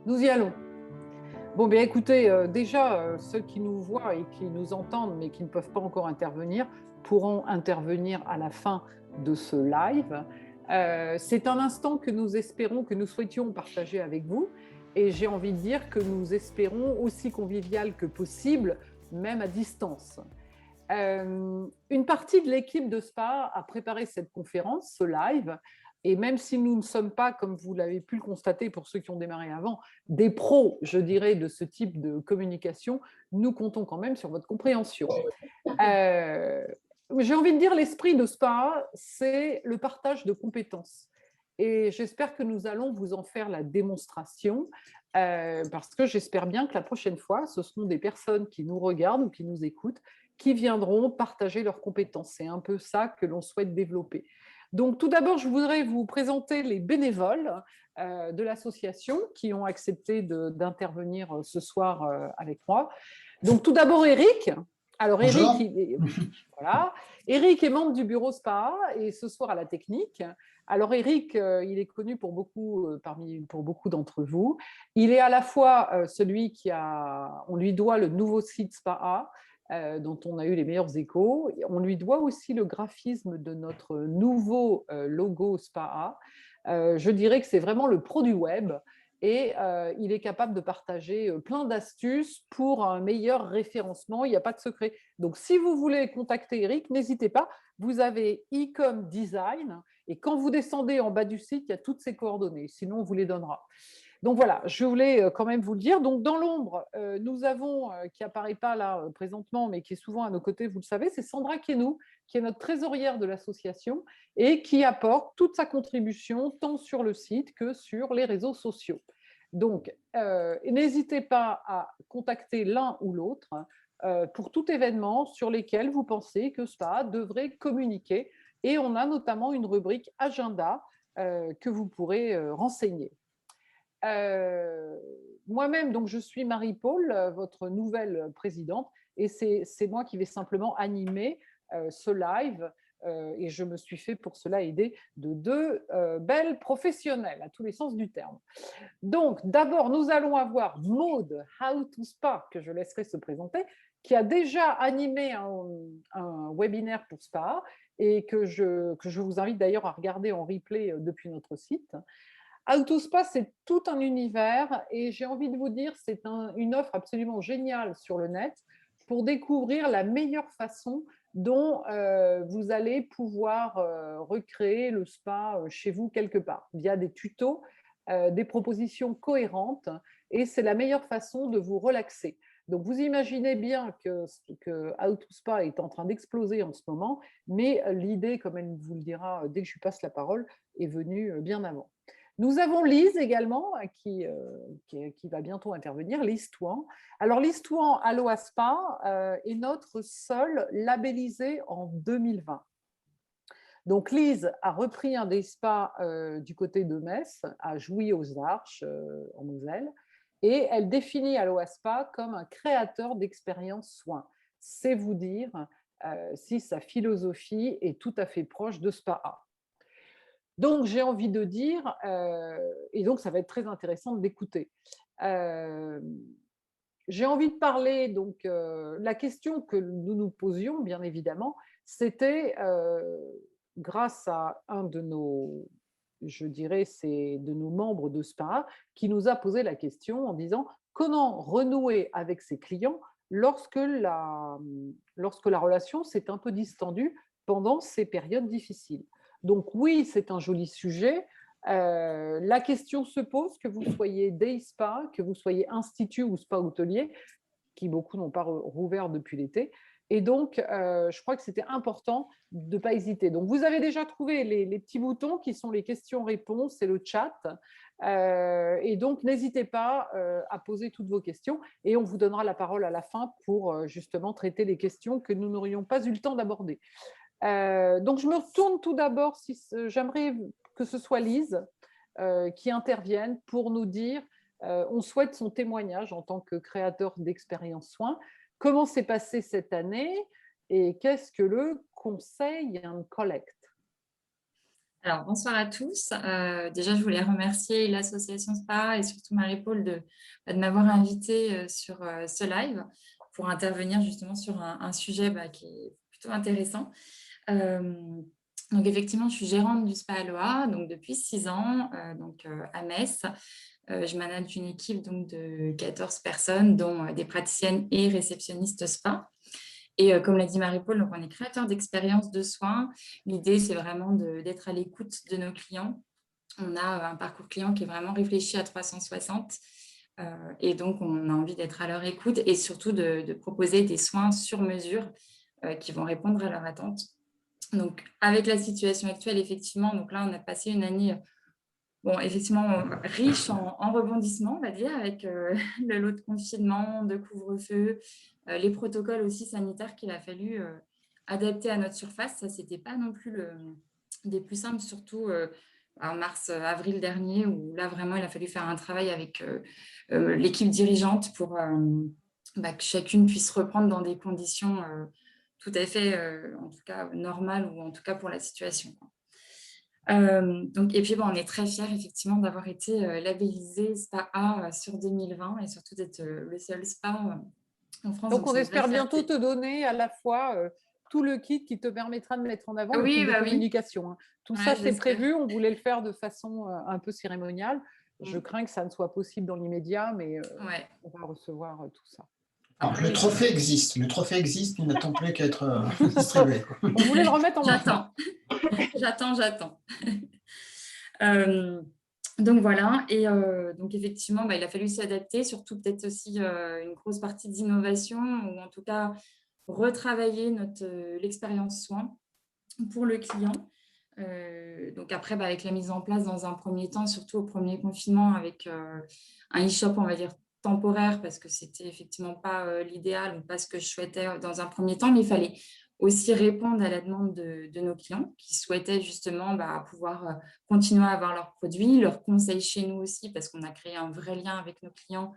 Nous y allons. Bon, bien écoutez, déjà, ceux qui nous voient et qui nous entendent, mais qui ne peuvent pas encore intervenir, pourront intervenir à la fin de ce live. C'est un instant que nous espérons, que nous souhaitions partager avec vous. Et j'ai envie de dire que nous espérons aussi convivial que possible, même à distance. Une partie de l'équipe de SPA a préparé cette conférence, ce live, et même si nous ne sommes pas, comme vous l'avez pu le constater pour ceux qui ont démarré avant, des pros, je dirais, de ce type de communication, nous comptons quand même sur votre compréhension. J'ai envie de dire, l'esprit de SPA, c'est le partage de compétences. Et j'espère que nous allons vous en faire la démonstration, parce que j'espère bien que la prochaine fois, ce seront des personnes qui nous regardent ou qui nous écoutent qui viendront partager leurs compétences. C'est un peu ça que l'on souhaite développer. Donc, tout d'abord, je voudrais vous présenter les bénévoles de l'association qui ont accepté d'intervenir ce soir avec moi. Donc, tout d'abord, Eric. Alors, Bonjour. Voilà. Eric est membre du bureau SPA et ce soir à la technique. Alors, Eric, il est connu pour pour beaucoup d'entre vous. Il est à la fois celui on lui doit le nouveau site SPA, dont on a eu les meilleurs échos. On lui doit aussi le graphisme de notre nouveau logo SPA. Je dirais que c'est vraiment le pro du web et il est capable de partager plein d'astuces pour un meilleur référencement. Il n'y a pas de secret. Donc, si vous voulez contacter Eric, n'hésitez pas. Vous avez e-com design et quand vous descendez en bas du site, il y a toutes ses coordonnées. Sinon, on vous les donnera. Donc voilà, je voulais quand même vous le dire. Donc dans l'ombre, nous avons, qui apparaît pas là présentement, mais qui est souvent à nos côtés, vous le savez, c'est Sandra Quenou, qui est notre trésorière de l'association et qui apporte toute sa contribution tant sur le site que sur les réseaux sociaux. Donc, n'hésitez pas à contacter l'un ou l'autre pour tout événement sur lesquels vous pensez que SPA devrait communiquer. Et on a notamment une rubrique agenda que vous pourrez renseigner. Euh, Moi-même, donc, je suis Marie-Paul, votre nouvelle présidente, et c'est moi qui vais simplement animer ce live. Et je me suis fait pour cela aider de deux belles professionnelles, à tous les sens du terme. Donc, d'abord, nous allons avoir Maude How to Spa, que je laisserai se présenter, qui a déjà animé un webinaire pour Spa et que je vous invite d'ailleurs à regarder en replay depuis notre site. Autospa, c'est tout un univers et j'ai envie de vous dire, c'est une offre absolument géniale sur le net pour découvrir la meilleure façon dont vous allez pouvoir recréer le spa chez vous quelque part, via des tutos, des propositions cohérentes, et c'est la meilleure façon de vous relaxer. Donc vous imaginez bien que Autospa est en train d'exploser en ce moment, mais l'idée, comme elle vous le dira dès que je lui passe la parole, est venue bien avant. Nous avons Lise également, qui va bientôt intervenir, Lise Touan. Alors, Lise Touan, Aloha Spa, est notre seule labellisée en 2020. Donc, Lise a repris un des spas du côté de Metz, à Jouy-aux-Arches, en Moselle, et elle définit Aloha Spa comme un créateur d'expériences soins. C'est vous dire si sa philosophie est tout à fait proche de Spa A. Donc, j'ai envie de dire, et donc ça va être très intéressant de l'écouter. Euh, j'ai envie de parler, donc, la question que nous nous posions, bien évidemment, c'était, grâce à un de nos, je dirais, c'est de nos membres de SPA, qui nous a posé la question en disant comment renouer avec ses clients lorsque la relation s'est un peu distendue pendant ces périodes difficiles. Donc oui, c'est un joli sujet. La question se pose, que vous soyez day spa, que vous soyez institut ou spa hôtelier, qui beaucoup n'ont pas rouvert depuis l'été. Et donc, je crois que c'était important de ne pas hésiter. Donc, vous avez déjà trouvé les petits boutons qui sont les questions-réponses et le chat. Et donc, n'hésitez pas à poser toutes vos questions et on vous donnera la parole à la fin pour justement traiter les questions que nous n'aurions pas eu le temps d'aborder. Donc, je me retourne tout d'abord, j'aimerais que ce soit Lise qui intervienne pour nous dire, on souhaite son témoignage en tant que créateur d'expériences soins, comment s'est passé cette année et qu'est-ce que le conseil and collect? Alors, bonsoir à tous. Déjà, je voulais remercier l'association SPA et surtout Marie-Paul de m'avoir invitée sur ce live pour intervenir justement sur un sujet qui est plutôt intéressant. Donc, effectivement, je suis gérante du SPA Aloha donc depuis 6 ans à Metz. Je manage une équipe donc, de 14 personnes, dont des praticiennes et réceptionnistes SPA. Et comme l'a dit Marie-Paul, donc on est créateur d'expériences de soins. L'idée, c'est vraiment d'être à l'écoute de nos clients. On a un parcours client qui est vraiment réfléchi à 360. Et donc, on a envie d'être à leur écoute et surtout de proposer des soins sur mesure qui vont répondre à leurs attentes. Donc, avec la situation actuelle, effectivement, donc là, on a passé une année effectivement, riche en rebondissements, on va dire, avec le lot de confinement, de couvre-feu, les protocoles aussi sanitaires qu'il a fallu adapter à notre surface. Ça, c'était pas non plus des plus simples, surtout en mars-avril dernier, où là, vraiment, il a fallu faire un travail avec l'équipe dirigeante pour que chacune puisse reprendre dans des conditions tout à fait, en tout cas, normales, ou en tout cas pour la situation, quoi. Et puis, on est très fiers effectivement d'avoir été labellisé SPA A sur 2020 et surtout d'être le seul SPA en France. Donc, on c'est une vraie espère bientôt fierté. te donner à la fois tout le kit qui te permettra de mettre en avant le kit Oui, de oui, communication, hein. Tout ça, ouais, c'est j'espère. prévu. On voulait le faire de façon un peu cérémoniale. Je Mm. crains que ça ne soit possible dans l'immédiat, mais Ouais. on va recevoir tout ça. Alors, Après, le trophée existe. Le trophée existe, il n'attend plus qu'à être distribué, quoi. On voulait le remettre en main. J'attends. Euh, donc voilà, et donc effectivement, il a fallu s'adapter, surtout peut-être aussi une grosse partie d'innovation, ou en tout cas retravailler l'expérience soin pour le client. Donc après, avec la mise en place dans un premier temps, surtout au premier confinement, avec un e-shop, on va dire, temporaire, parce que c'était effectivement pas l'idéal ou pas ce que je souhaitais dans un premier temps, mais il fallait aussi répondre à la demande de nos clients qui souhaitaient justement pouvoir continuer à avoir leurs produits, leurs conseils chez nous aussi, parce qu'on a créé un vrai lien avec nos clients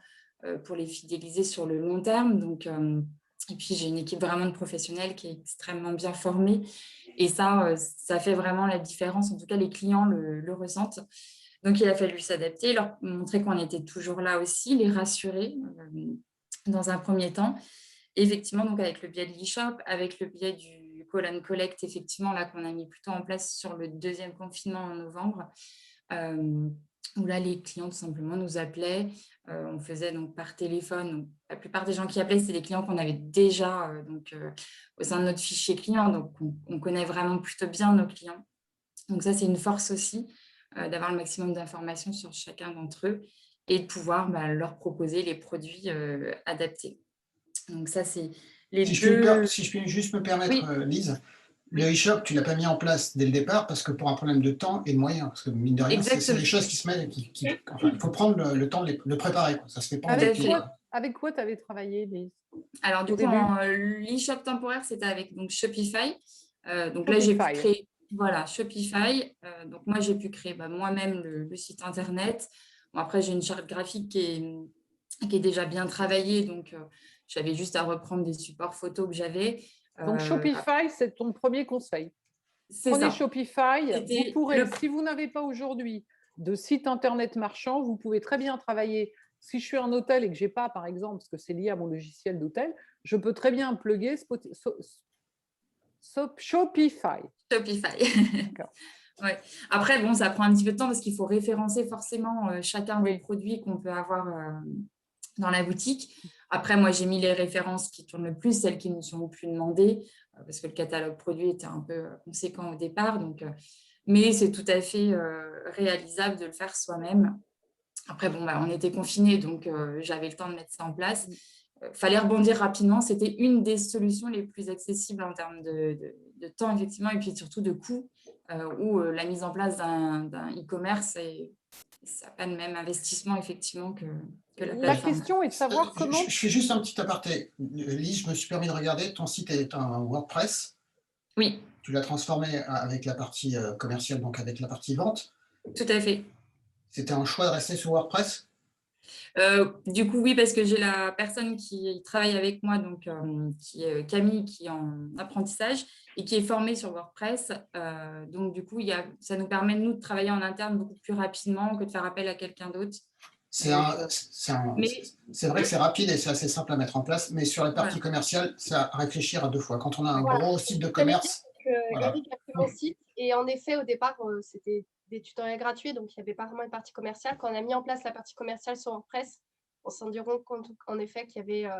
pour les fidéliser sur le long terme. Et puis, j'ai une équipe vraiment de professionnels qui est extrêmement bien formée. Et ça fait vraiment la différence. En tout cas, les clients le ressentent. Donc, il a fallu s'adapter, leur montrer qu'on était toujours là aussi, les rassurer dans un premier temps. Et effectivement, donc avec le biais de l'e-shop, avec le biais du call and collect, effectivement, là qu'on a mis plutôt en place sur le deuxième confinement en novembre, où là, les clients tout simplement nous appelaient. On faisait donc par téléphone. Donc, la plupart des gens qui appelaient, c'est des clients qu'on avait déjà au sein de notre fichier client. Donc, on connaît vraiment plutôt bien nos clients. Donc, ça, c'est une force aussi d'avoir le maximum d'informations sur chacun d'entre eux et de pouvoir leur proposer les produits adaptés. Donc, ça, c'est les Si deux. je puis juste me permettre, Oui, Lise, le oui, e-shop, tu ne l'as pas mis en place dès le départ parce que pour un problème de temps et de moyens. Parce que mine de rien, c'est exactement. des choses qui se mettent, enfin, il faut prendre le temps de le préparer, quoi. Ça ne se fait pas en Tout deux à pieds, fait. quoi. Avec quoi tu avais travaillé, Lise, Alors, du au coup, début? l'e-shop temporaire, c'était avec donc, Shopify. Donc là, j'ai pu Shopify. créer, voilà, Shopify. Donc moi, j'ai pu créer moi-même le site internet. Bon, après, j'ai une charte graphique qui est déjà bien travaillée. Donc, j'avais juste à reprendre des supports photos que j'avais. Donc, Shopify, c'est ton premier conseil. C'est Prenez ça. Shopify. Vous C'était pourrez, si vous n'avez pas aujourd'hui de site internet marchand, vous pouvez très bien travailler. Si je suis un hôtel et que je n'ai pas, par exemple, parce que c'est lié à mon logiciel d'hôtel, je peux très bien plugger Shopify. Shopify. D'accord. Ouais. Après, bon, ça prend un petit peu de temps parce qu'il faut référencer forcément chacun des Oui. produits qu'on peut avoir dans la boutique. Après, moi, j'ai mis les références qui tournent le plus, celles qui ne nous sont plus demandées, parce que le catalogue produit était un peu conséquent au départ. Mais c'est tout à fait réalisable de le faire soi-même. Après, bon, on était confinés, donc j'avais le temps de mettre ça en place. Fallait rebondir rapidement. C'était une des solutions les plus accessibles en termes de temps, effectivement, et puis surtout de coût, où la mise en place d'un e-commerce, ça n'a pas le même investissement, effectivement, que la La plateforme. question est de savoir comment. Je fais juste un petit aparté. Lise, je me suis permis de regarder, ton site est un WordPress. Oui, Tu l'as transformé avec la partie commerciale, donc avec la partie vente. tout à fait. C'était un choix de rester sur WordPress? Du coup, oui, parce que j'ai la personne qui travaille avec moi, donc qui est Camille, qui est en apprentissage et qui est formée sur WordPress. Donc, du coup, ça nous permet, nous, de travailler en interne beaucoup plus rapidement que de faire appel à quelqu'un d'autre. C'est Mais vrai que c'est rapide et c'est assez simple à mettre en place, mais sur la partie voilà. commerciale, c'est à réfléchir à 2 fois. Quand on a un Voilà. gros site de Ce que j'allais dire, commerce, c'est que voilà. Eric a fait mon site et en effet, au départ, c'était des tutoriels gratuits, donc il n'y avait pas vraiment une partie commerciale. Quand on a mis en place la partie commerciale sur WordPress, on s'est rendu compte en effet qu'il y avait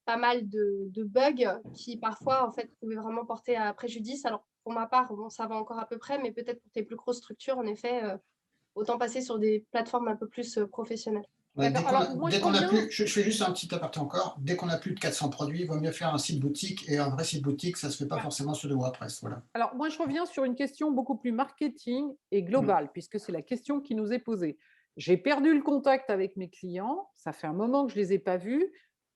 pas mal de bugs qui parfois en fait pouvaient vraiment porter à préjudice. Alors pour ma part, bon, ça va encore à peu près, mais peut-être pour tes plus grosses structures, en effet, autant passer sur des plateformes un peu plus professionnelles. Ouais, D'accord. Alors, moi, je dès qu'on a reviens. plus, je fais juste un petit aparté encore, dès qu'on a plus de 400 produits, il vaut mieux faire un site boutique, et un vrai site boutique, ça ne se fait pas Ouais. forcément sur le WordPress. Voilà. Alors, moi, je reviens sur une question beaucoup plus marketing et globale, puisque c'est la question qui nous est posée. J'ai perdu le contact avec mes clients, ça fait un moment que je ne les ai pas vus,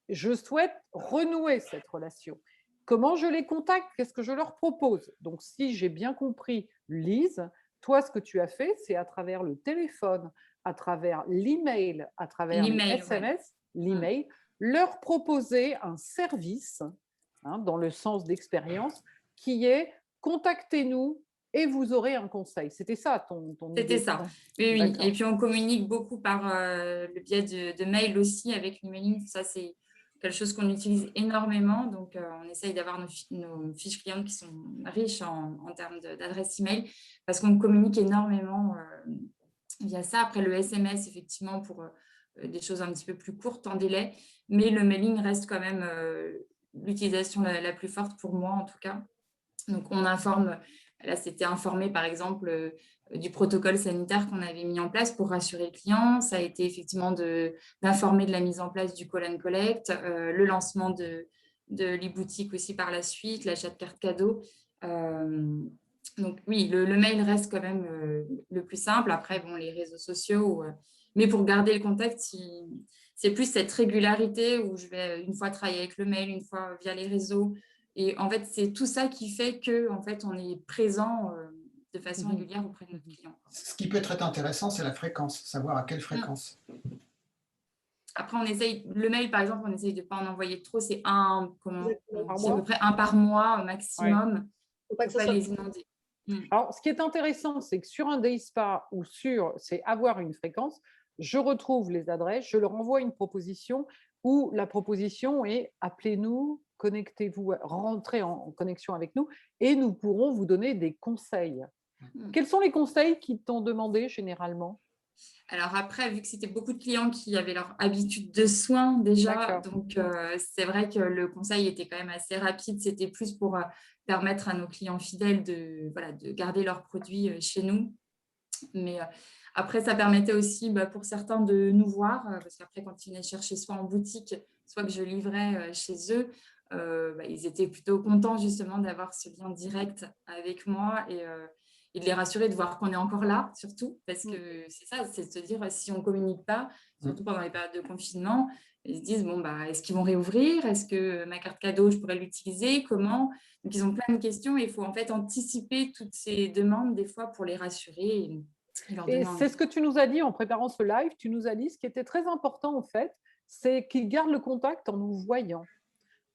je souhaite renouer cette relation. Comment je les contacte? Qu'est-ce que je leur propose? Donc, si j'ai bien compris, Lise, toi, ce que tu as fait, c'est à travers le téléphone, à travers l'email, à travers les L'email, ouais. SMS, l'email, leur proposer un service, dans le sens d'expérience, qui est contactez-nous et vous aurez un conseil. C'était ça ton C'était idée? ça. Oui, oui. D'accord. Et puis, on communique beaucoup par le biais de mail aussi avec l'emailing. Ça, c'est quelque chose qu'on utilise énormément. Donc, on essaye d'avoir nos fiches clients qui sont riches en termes d'adresse email parce qu'on communique énormément via ça. Après, le SMS, effectivement, pour des choses un petit peu plus courtes en délai. Mais le mailing reste quand même l'utilisation la plus forte pour moi, en tout cas. Donc, on informe, là, c'était informé, par exemple, du protocole sanitaire qu'on avait mis en place pour rassurer le client. Ça a été effectivement d'informer de la mise en place du call and collect, le lancement de l'e-boutique aussi par la suite, l'achat de cartes cadeaux. Donc, oui, le mail reste quand même le plus simple. Après, bon, les réseaux sociaux, mais pour garder le contact, c'est plus cette régularité où je vais une fois travailler avec le mail, une fois via les réseaux. Et en fait, c'est tout ça qui fait que, en fait, on est présent de façon régulière auprès de notre client. Ce qui peut être intéressant, c'est la fréquence, savoir à quelle fréquence. Après, on essaye, le mail, par exemple, on essaye de ne pas en envoyer trop. C'est à peu près un par mois au maximum. Il ne faut pas que Faut ça pas soit les inonder. Alors, ce qui est intéressant, c'est que sur un day spa ou c'est avoir une fréquence, je retrouve les adresses, je leur envoie une proposition où la proposition est appelez-nous, connectez-vous, rentrez en connexion avec nous et nous pourrons vous donner des conseils. Quels sont les conseils qu'ils t'ont demandé généralement? Alors après, vu que c'était beaucoup de clients qui avaient leur habitude de soins déjà, donc c'est vrai que le conseil était quand même assez rapide. C'était plus pour permettre à nos clients fidèles de garder leurs produits chez nous. Mais après, ça permettait aussi pour certains de nous voir, parce qu'après, quand ils venaient chercher soit en boutique, soit que je livrais chez eux, ils étaient plutôt contents justement d'avoir ce lien direct avec moi et de les rassurer, de voir qu'on est encore là, surtout, parce que c'est ça, c'est de se dire, si on ne communique pas, surtout pendant les périodes de confinement, ils se disent, bon, est-ce qu'ils vont réouvrir? Est-ce que ma carte cadeau, je pourrais l'utiliser? Comment? Donc, ils ont plein de questions et il faut en fait anticiper toutes ces demandes des fois pour les rassurer. Et c'est ce que tu nous as dit en préparant ce live, tu nous as dit ce qui était très important en fait, c'est qu'ils gardent le contact en nous voyant,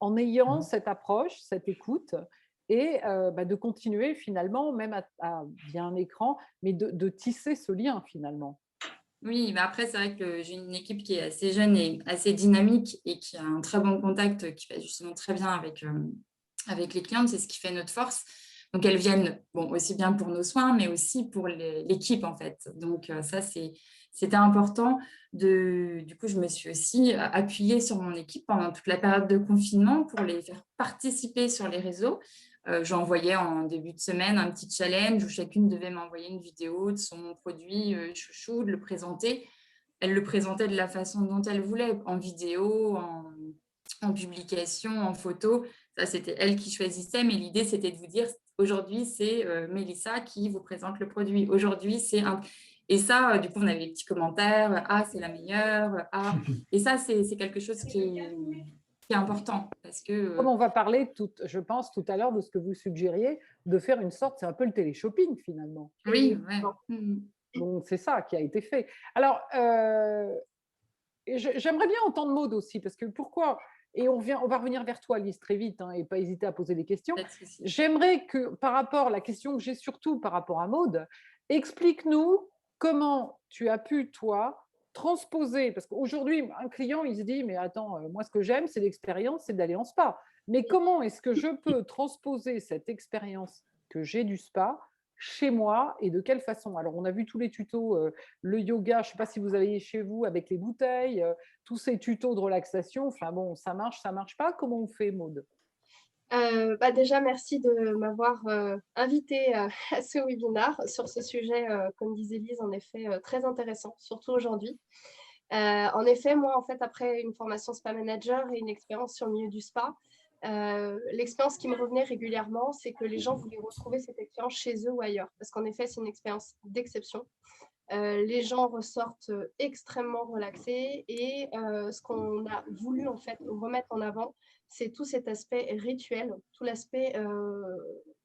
en ayant cette approche, cette écoute et de continuer finalement, même via un écran, mais de tisser ce lien finalement. Oui, mais après, c'est vrai que j'ai une équipe qui est assez jeune et assez dynamique et qui a un très bon contact, qui fait justement très bien avec les clientes. C'est ce qui fait notre force. Donc, elles viennent aussi bien pour nos soins, mais aussi pour l'équipe, en fait. Donc, ça, c'était important. Du coup, je me suis aussi appuyée sur mon équipe pendant toute la période de confinement pour les faire participer sur les réseaux. J'envoyais en début de semaine un petit challenge où chacune devait m'envoyer une vidéo de son produit chouchou, de le présenter. Elle le présentait de la façon dont elle voulait, en vidéo, en publication, en photo. Ça, c'était elle qui choisissait, mais l'idée, c'était de vous dire, aujourd'hui, c'est Mélissa qui vous présente le produit. Aujourd'hui, c'est un... Et ça, du coup, on avait des petits commentaires. Ah, c'est la meilleure. Ah. Et ça, c'est quelque chose qui est important parce que… Comme on va parler, je pense, tout à l'heure de ce que vous suggériez, de faire une sorte, c'est un peu le télé-shopping finalement. Oui, ouais. Donc, c'est ça qui a été fait. Alors, j'aimerais bien entendre Maud aussi, parce que pourquoi, et on va revenir vers toi, Lise, très vite, hein, et pas hésiter à poser des questions. Pas de souci. J'aimerais que, par rapport, la question que j'ai surtout par rapport à Maud, explique-nous comment tu as pu, toi, transposer, parce qu'aujourd'hui, un client, il se dit, mais attends, moi, ce que j'aime, c'est l'expérience, c'est d'aller en spa. Mais comment est-ce que je peux transposer cette expérience que j'ai du spa chez moi et de quelle façon? Alors, on a vu tous les tutos, le yoga, je ne sais pas si vous avez chez vous avec les bouteilles, tous ces tutos de relaxation. Enfin bon, ça marche pas. Comment on fait, Maud? Déjà, merci de m'avoir invité à ce webinaire sur ce sujet, comme disait Lise, en effet, très intéressant, surtout aujourd'hui. En effet, moi, en fait, après une formation spa manager et une expérience sur le milieu du spa, l'expérience qui me revenait régulièrement, c'est que les gens voulaient retrouver cette expérience chez eux ou ailleurs, parce qu'en effet, c'est une expérience d'exception. Les gens ressortent extrêmement relaxés et ce qu'on a voulu en fait remettre en avant, c'est tout cet aspect rituel, tout l'aspect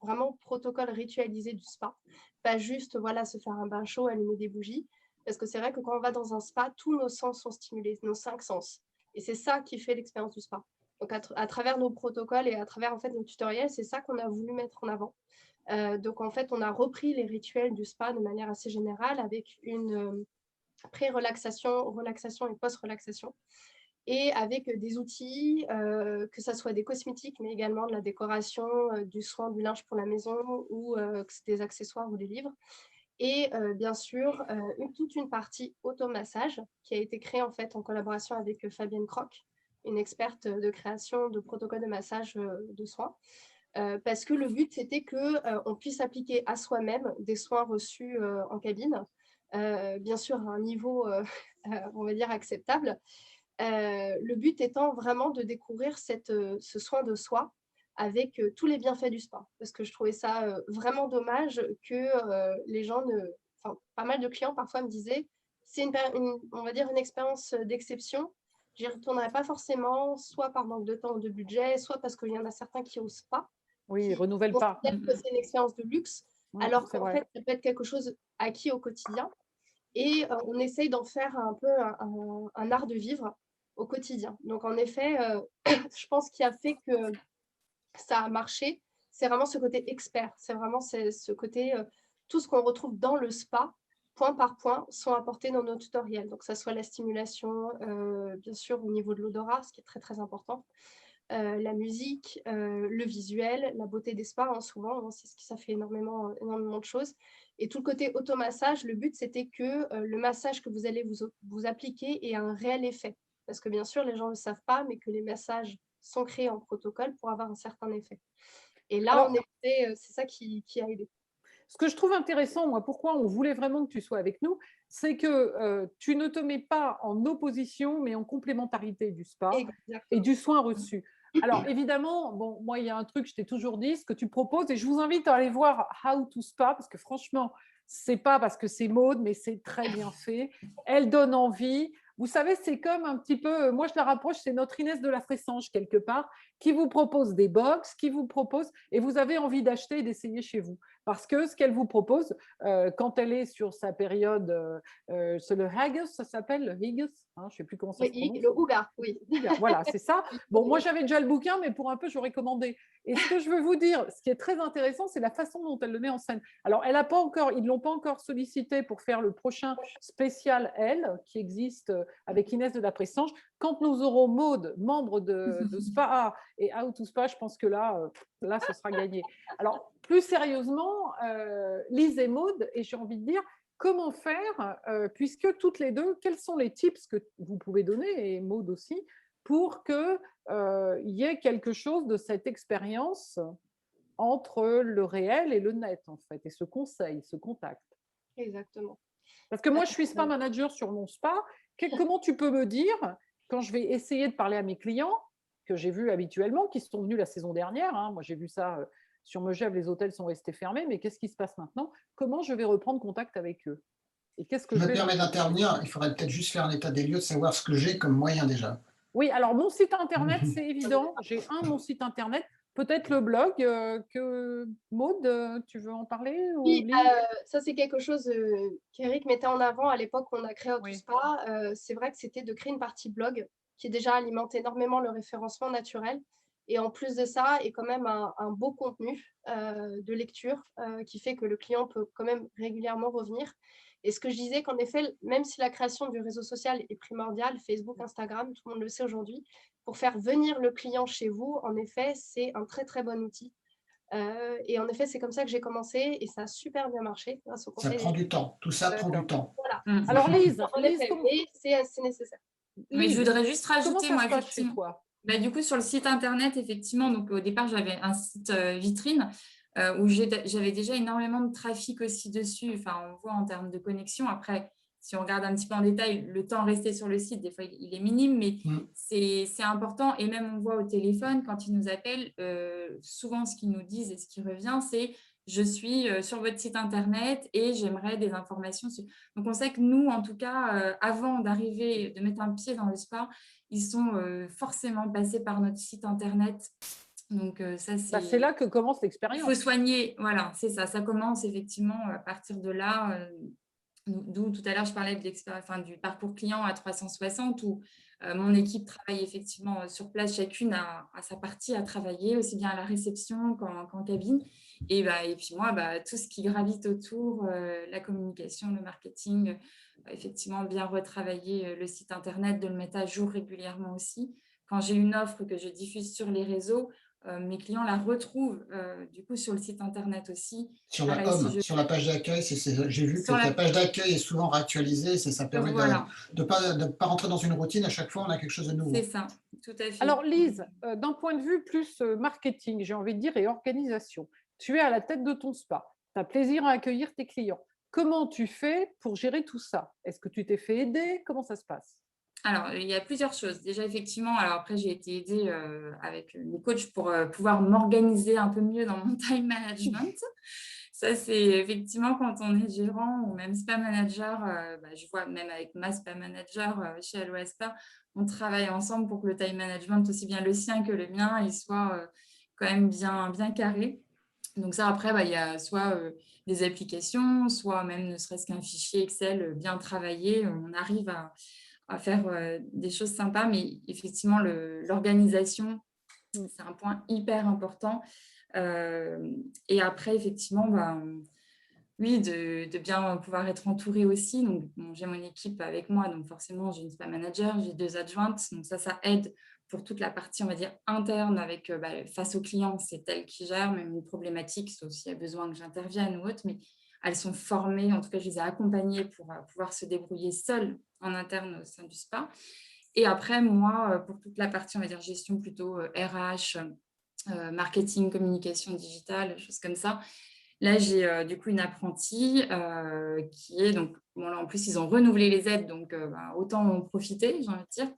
vraiment protocole ritualisé du spa. Pas juste voilà, se faire un bain chaud, allumer des bougies, parce que c'est vrai que quand on va dans un spa, tous nos sens sont stimulés, nos 5 sens. Et c'est ça qui fait l'expérience du spa. Donc à travers nos protocoles et à travers en fait, nos tutoriels, c'est ça qu'on a voulu mettre en avant. Donc, en fait, on a repris les rituels du spa de manière assez générale avec une pré-relaxation, relaxation et post-relaxation. Et avec des outils, que ce soit des cosmétiques, mais également de la décoration, du soin du linge pour la maison ou des accessoires ou des livres. Et bien sûr, toute une partie automassage qui a été créée en fait en collaboration avec Fabienne Croc, une experte de création de protocoles de massage de soins. Parce que le but, c'était qu'on puisse appliquer à soi-même des soins reçus en cabine, bien sûr à un niveau, on va dire, acceptable. Le but étant vraiment de découvrir ce soin de soi avec tous les bienfaits du spa. Parce que je trouvais ça vraiment dommage que les gens Enfin, pas mal de clients parfois me disaient, c'est on va dire une expérience d'exception. J'y retournerai pas forcément, soit par manque de temps ou de budget, soit parce qu'il y en a certains qui n'osent pas. Oui, renouvelle pas. Que c'est une expérience de luxe, alors qu'en fait, ça peut être quelque chose acquis au quotidien. Et on essaye d'en faire un peu un art de vivre au quotidien. Donc, en effet, je pense qu'il a fait que ça a marché, c'est vraiment ce côté expert. C'est vraiment ce côté, tout ce qu'on retrouve dans le spa, point par point, sont apportés dans nos tutoriels. Donc, ça soit la stimulation, bien sûr, au niveau de l'odorat, ce qui est très, très important. La musique, le visuel, la beauté des spas, hein, souvent, hein, c'est ce qui ça fait énormément de choses. Et tout le côté automassage, le but, c'était que le massage que vous allez vous appliquer ait un réel effet. Parce que bien sûr, les gens ne le savent pas, mais que les massages sont créés en protocole pour avoir un certain effet. Et là, Alors, en effet, c'est ça qui a aidé. Ce que je trouve intéressant, moi, pourquoi on voulait vraiment que tu sois avec nous, c'est que tu ne te mets pas en opposition, mais en complémentarité du spa Exactement. et du soin reçu. Alors, évidemment, bon, moi, il y a un truc, je t'ai toujours dit, ce que tu proposes, et je vous invite à aller voir How to Spa, parce que franchement, c'est pas parce que c'est Maud, mais c'est très bien fait. Elle donne envie. Vous savez, c'est comme un petit peu, moi je la rapproche, c'est notre Inès de la Fressange quelque part, qui vous propose des box, qui vous propose, et vous avez envie d'acheter et d'essayer chez vous. Parce que ce qu'elle vous propose, quand elle est sur sa période, c'est le haggis, ça s'appelle, le haggis, hein, je ne sais plus comment ça se prononce. Le Ouga, oui. Voilà, c'est ça. Bon, moi j'avais déjà le bouquin, mais pour un peu, j'aurais commandé. Et ce que je veux vous dire, ce qui est très intéressant, c'est la façon dont elle le met en scène. Alors, elle a pas encore, ils ne l'ont pas encore sollicité pour faire le prochain spécial Elle, qui existe avec Inès de la Pressange. Quand nous aurons Maud, membre de Spa et How to Spa, je pense que là, ce sera gagné. Alors, plus sérieusement, Lise et Maud, et j'ai envie de dire, comment faire, puisque toutes les deux, quels sont les tips que vous pouvez donner, et Maud aussi, pour qu'il y ait quelque chose de cette expérience entre le réel et le net, en fait, et ce conseil, ce contact. Exactement. Parce que moi, je suis spa manager sur mon spa. Comment tu peux me dire, quand je vais essayer de parler à mes clients, que j'ai vus habituellement, qui sont venus la saison dernière, hein, moi j'ai vu ça sur Megève, les hôtels sont restés fermés, mais qu'est-ce qui se passe maintenant? Comment je vais reprendre contact avec eux? Et qu'est-ce que je me permets d'intervenir, il faudrait peut-être juste faire un état des lieux, de savoir ce que j'ai comme moyen déjà. Oui, alors mon site internet, c'est évident. J'ai mon site internet. Peut-être le blog que Maud, tu veux en parler ou Oui, Lise? ça c'est quelque chose qu'Eric mettait en avant à l'époque où on a créé Oui. Autospa. C'est vrai que c'était de créer une partie blog qui déjà alimente énormément le référencement naturel. Et en plus de ça, est quand même un beau contenu de lecture qui fait que le client peut quand même régulièrement revenir. Et ce que je disais, qu'en effet, même si la création du réseau social est primordiale, Facebook, Instagram, tout le monde le sait aujourd'hui, pour faire venir le client chez vous, en effet, c'est un très très bon outil. Et en effet, c'est comme ça que j'ai commencé et ça a super bien marché grâce au Ça conseil prend des... du temps. Tout ça prend du D'accord. temps. Voilà. Alors Lise, En Lise, effet, mais c'est nécessaire. Mais je Lise, voudrais juste comment rajouter, ça moi, se passe chez effectivement. toi? Bah, du coup, sur le site internet, effectivement, donc au départ, j'avais un site vitrine où j'avais déjà énormément de trafic aussi dessus. Enfin, on voit en termes de connexion. Après, si on regarde un petit peu en détail, le temps resté sur le site, des fois, il est minime, mais c'est important. Et même, on voit au téléphone, quand ils nous appellent, souvent, ce qu'ils nous disent et ce qui revient, c'est je suis sur votre site internet et j'aimerais des informations. Donc, on sait que nous, en tout cas, avant d'arriver, de mettre un pied dans le spa, ils sont forcément passés par notre site internet. Donc, ça, C'est là que commence il l'expérience. faut soigner. Voilà, c'est ça. Ça commence effectivement à partir de là. D'où tout à l'heure, je parlais du parcours client à 360 où mon équipe travaille effectivement sur place. Chacune a sa partie à travailler, aussi bien à la réception qu'en cabine. Et puis moi, tout ce qui gravite autour, la communication, le marketing, effectivement, bien retravailler le site internet, de le mettre à jour régulièrement aussi. Quand j'ai une offre que je diffuse sur les réseaux, mes clients la retrouvent du coup sur le site internet aussi. Sur la Pareil, home, sur la page d'accueil, j'ai vu que Sur ta page d'accueil est souvent réactualisée. Ça permet Voilà, de pas rentrer dans une routine. À chaque fois, on a quelque chose de c'est nouveau. ça, tout à fait. Alors Lise, d'un point de vue plus marketing, j'ai envie de dire, et organisation, tu es à la tête de ton spa, tu as plaisir à accueillir tes clients. Comment tu fais pour gérer tout ça? Est-ce que tu t'es fait aider? Comment ça se passe? Alors, il y a plusieurs choses. Déjà, effectivement, alors après, j'ai été aidée avec mes coachs pour pouvoir m'organiser un peu mieux dans mon time management. Ça, c'est effectivement quand on est gérant ou même spa manager, je vois même avec ma spa manager chez Aloha Spa, on travaille ensemble pour que le time management, aussi bien le sien que le mien, il soit quand même bien, bien carré. Donc ça, après, il y a soit des applications, soit même ne serait-ce qu'un fichier Excel bien travaillé. On arrive à faire des choses sympas, mais effectivement, l'organisation, c'est un point hyper important. Et après, effectivement, oui, de bien pouvoir être entourée aussi. Donc, j'ai mon équipe avec moi, donc forcément, j'ai une spa manager, j'ai 2 adjointes. Donc, ça aide pour toute la partie, on va dire, interne avec face aux clients, c'est elle qui gère, même une problématique, sauf s'il y a besoin que j'intervienne ou autre, mais elles sont formées, en tout cas, je les ai accompagnées pour pouvoir se débrouiller seules en interne au sein du spa. Et après, moi, pour toute la partie, on va dire, gestion plutôt RH, marketing, communication digitale, choses comme ça. Là, j'ai du coup une apprentie qui est donc, bon, là en plus, ils ont renouvelé les aides, donc autant en profiter, j'ai envie de dire,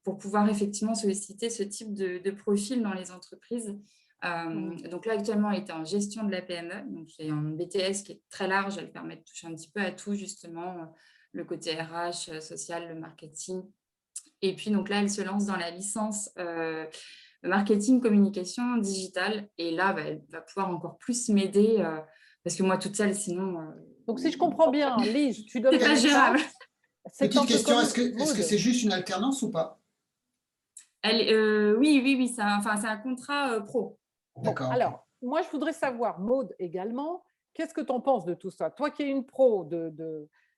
pour pouvoir effectivement solliciter ce type de profil dans les entreprises. Donc là, actuellement, elle était en gestion de la PME, donc c'est un BTS qui est très large, elle permet de toucher un petit peu à tout, justement, le côté RH, social, le marketing. Et puis, donc là, elle se lance dans la licence marketing, communication, digitale. Et là, elle va pouvoir encore plus m'aider parce que moi, toute seule, sinon... Donc, si je comprends bien, Lise, tu c'est donnes pas ton gérable. temps. C'est Petite un peu question, comme est-ce que c'est juste une alternance ou pas? Oui, c'est un contrat pro. Bon, D'accord, ok. alors, moi, je voudrais savoir, Maud également, qu'est-ce que tu en penses de tout ça? Toi qui es une pro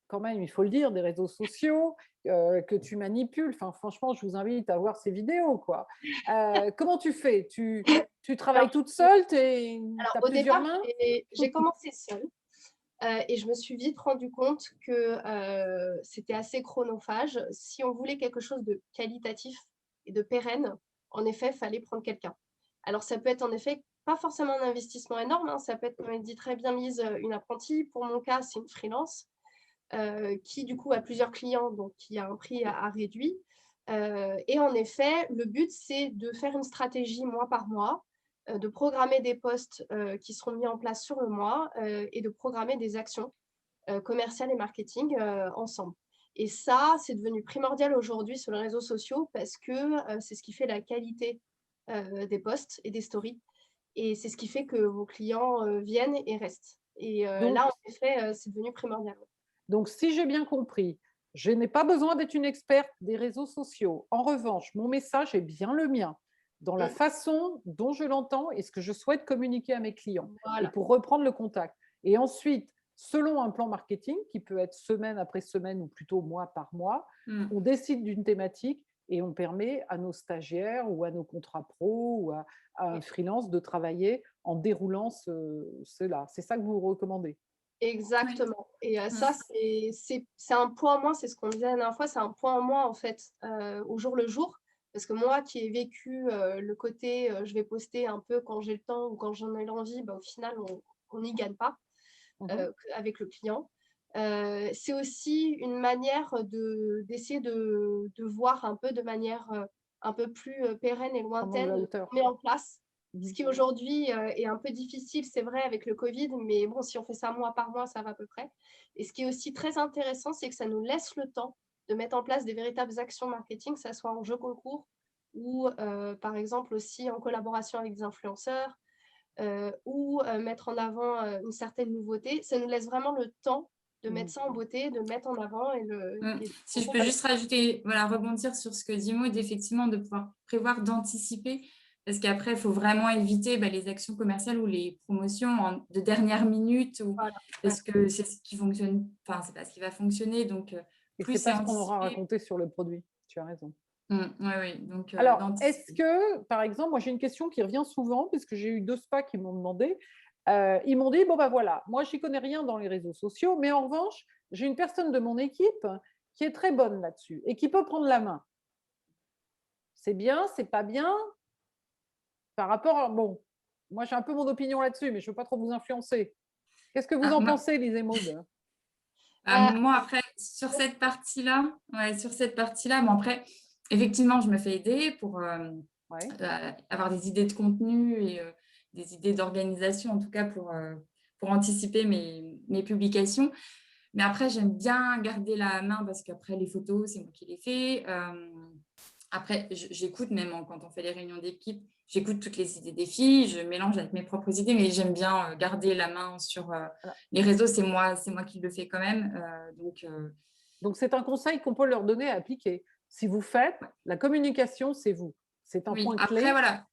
quand même, il faut le dire, des réseaux sociaux, que tu manipules. Enfin, franchement, je vous invite à voir ces vidéos, quoi. Comment tu fais? Tu travailles toute seule? Tu as Au plusieurs départ, mains? j'ai commencé seule et je me suis vite rendu compte que c'était assez chronophage. Si on voulait quelque chose de qualitatif et de pérenne, en effet, il fallait prendre quelqu'un. Alors, ça peut être en effet pas forcément un investissement énorme, hein. Ça peut être, comme elle dit très bien Lise, une apprentie. Pour mon cas, c'est une freelance qui, du coup, a plusieurs clients, donc qui a un prix à réduit. Et en effet, le but, c'est de faire une stratégie mois par mois, de programmer des postes qui seront mis en place sur le mois et de programmer des actions commerciales et marketing ensemble. Et ça, c'est devenu primordial aujourd'hui sur les réseaux sociaux parce que c'est ce qui fait la qualité des posts et des stories. Et c'est ce qui fait que vos clients viennent et restent. Et Donc, là, en effet, c'est devenu primordial. donc, si j'ai bien compris, je n'ai pas besoin d'être une experte des réseaux sociaux. En revanche, mon message est bien le mien, dans la Mm. façon dont je l'entends et ce que je souhaite communiquer à mes clients. Et Voilà, pour reprendre le contact. Et ensuite, selon un plan marketing qui peut être semaine après semaine ou plutôt mois par mois, on décide d'une thématique et on permet à nos stagiaires ou à nos contrats pro ou à un freelance de travailler en déroulant cela. C'est ça que vous recommandez? exactement. Et ça, c'est un point en moins, c'est ce qu'on disait la dernière fois, c'est un point en moins en fait, au jour le jour. Parce que moi qui ai vécu le côté je vais poster un peu quand j'ai le temps ou quand j'en ai l'envie, bah, au final, on n'y gagne pas avec le client. C'est aussi une manière d'essayer de voir un peu de manière un peu plus pérenne et lointaine la ce hauteur. qu'on met en place. Mhm. Ce qui aujourd'hui est un peu difficile, c'est vrai, avec le Covid, mais bon, si on fait ça mois par mois, ça va à peu près. Et ce qui est aussi très intéressant, c'est que ça nous laisse le temps de mettre en place des véritables actions marketing, que ce soit en jeu concours ou par exemple aussi en collaboration avec des influenceurs ou mettre en avant une certaine nouveauté. Ça nous laisse vraiment le temps de mettre ça en beauté, de le mettre en avant. Si je peux juste rajouter, voilà, rebondir sur ce que dit Maud, effectivement, de pouvoir prévoir, d'anticiper, parce qu'après, il faut vraiment éviter les actions commerciales ou les promotions de dernière minute, Voilà. parce que c'est ce qui fonctionne, enfin, c'est pas ce qui va fonctionner. Donc, Et plus c'est pas c'est ce qu'on aura anticipé. raconté sur le produit. Tu as raison. Oui. Donc, Alors, est-ce que, par exemple, moi j'ai une question qui revient souvent, parce que j'ai eu 2 spas qui m'ont demandé. Ils m'ont dit, bon ben voilà, moi j'y connais rien dans les réseaux sociaux, mais en revanche, j'ai une personne de mon équipe qui est très bonne là-dessus et qui peut prendre la main. C'est bien, c'est pas bien, par rapport à, bon, moi j'ai un peu mon opinion là-dessus, mais je ne veux pas trop vous influencer. Qu'est-ce que vous en pensez, Lise et Maud? Moi, après, sur cette partie-là, bon, après, effectivement, je me fais aider pour avoir des idées de contenu et des idées d'organisation, en tout cas pour anticiper mes publications. Mais après, j'aime bien garder la main parce qu'après, les photos, c'est moi qui les fais. Après, j'écoute même quand on fait les réunions d'équipe, j'écoute toutes les idées des filles, je mélange avec mes propres idées, mais j'aime bien garder la main sur les réseaux. C'est moi qui le fais quand même. Donc, c'est un conseil qu'on peut leur donner à appliquer. Si vous faites, la communication, c'est vous. C'est un point après, clé. Voilà.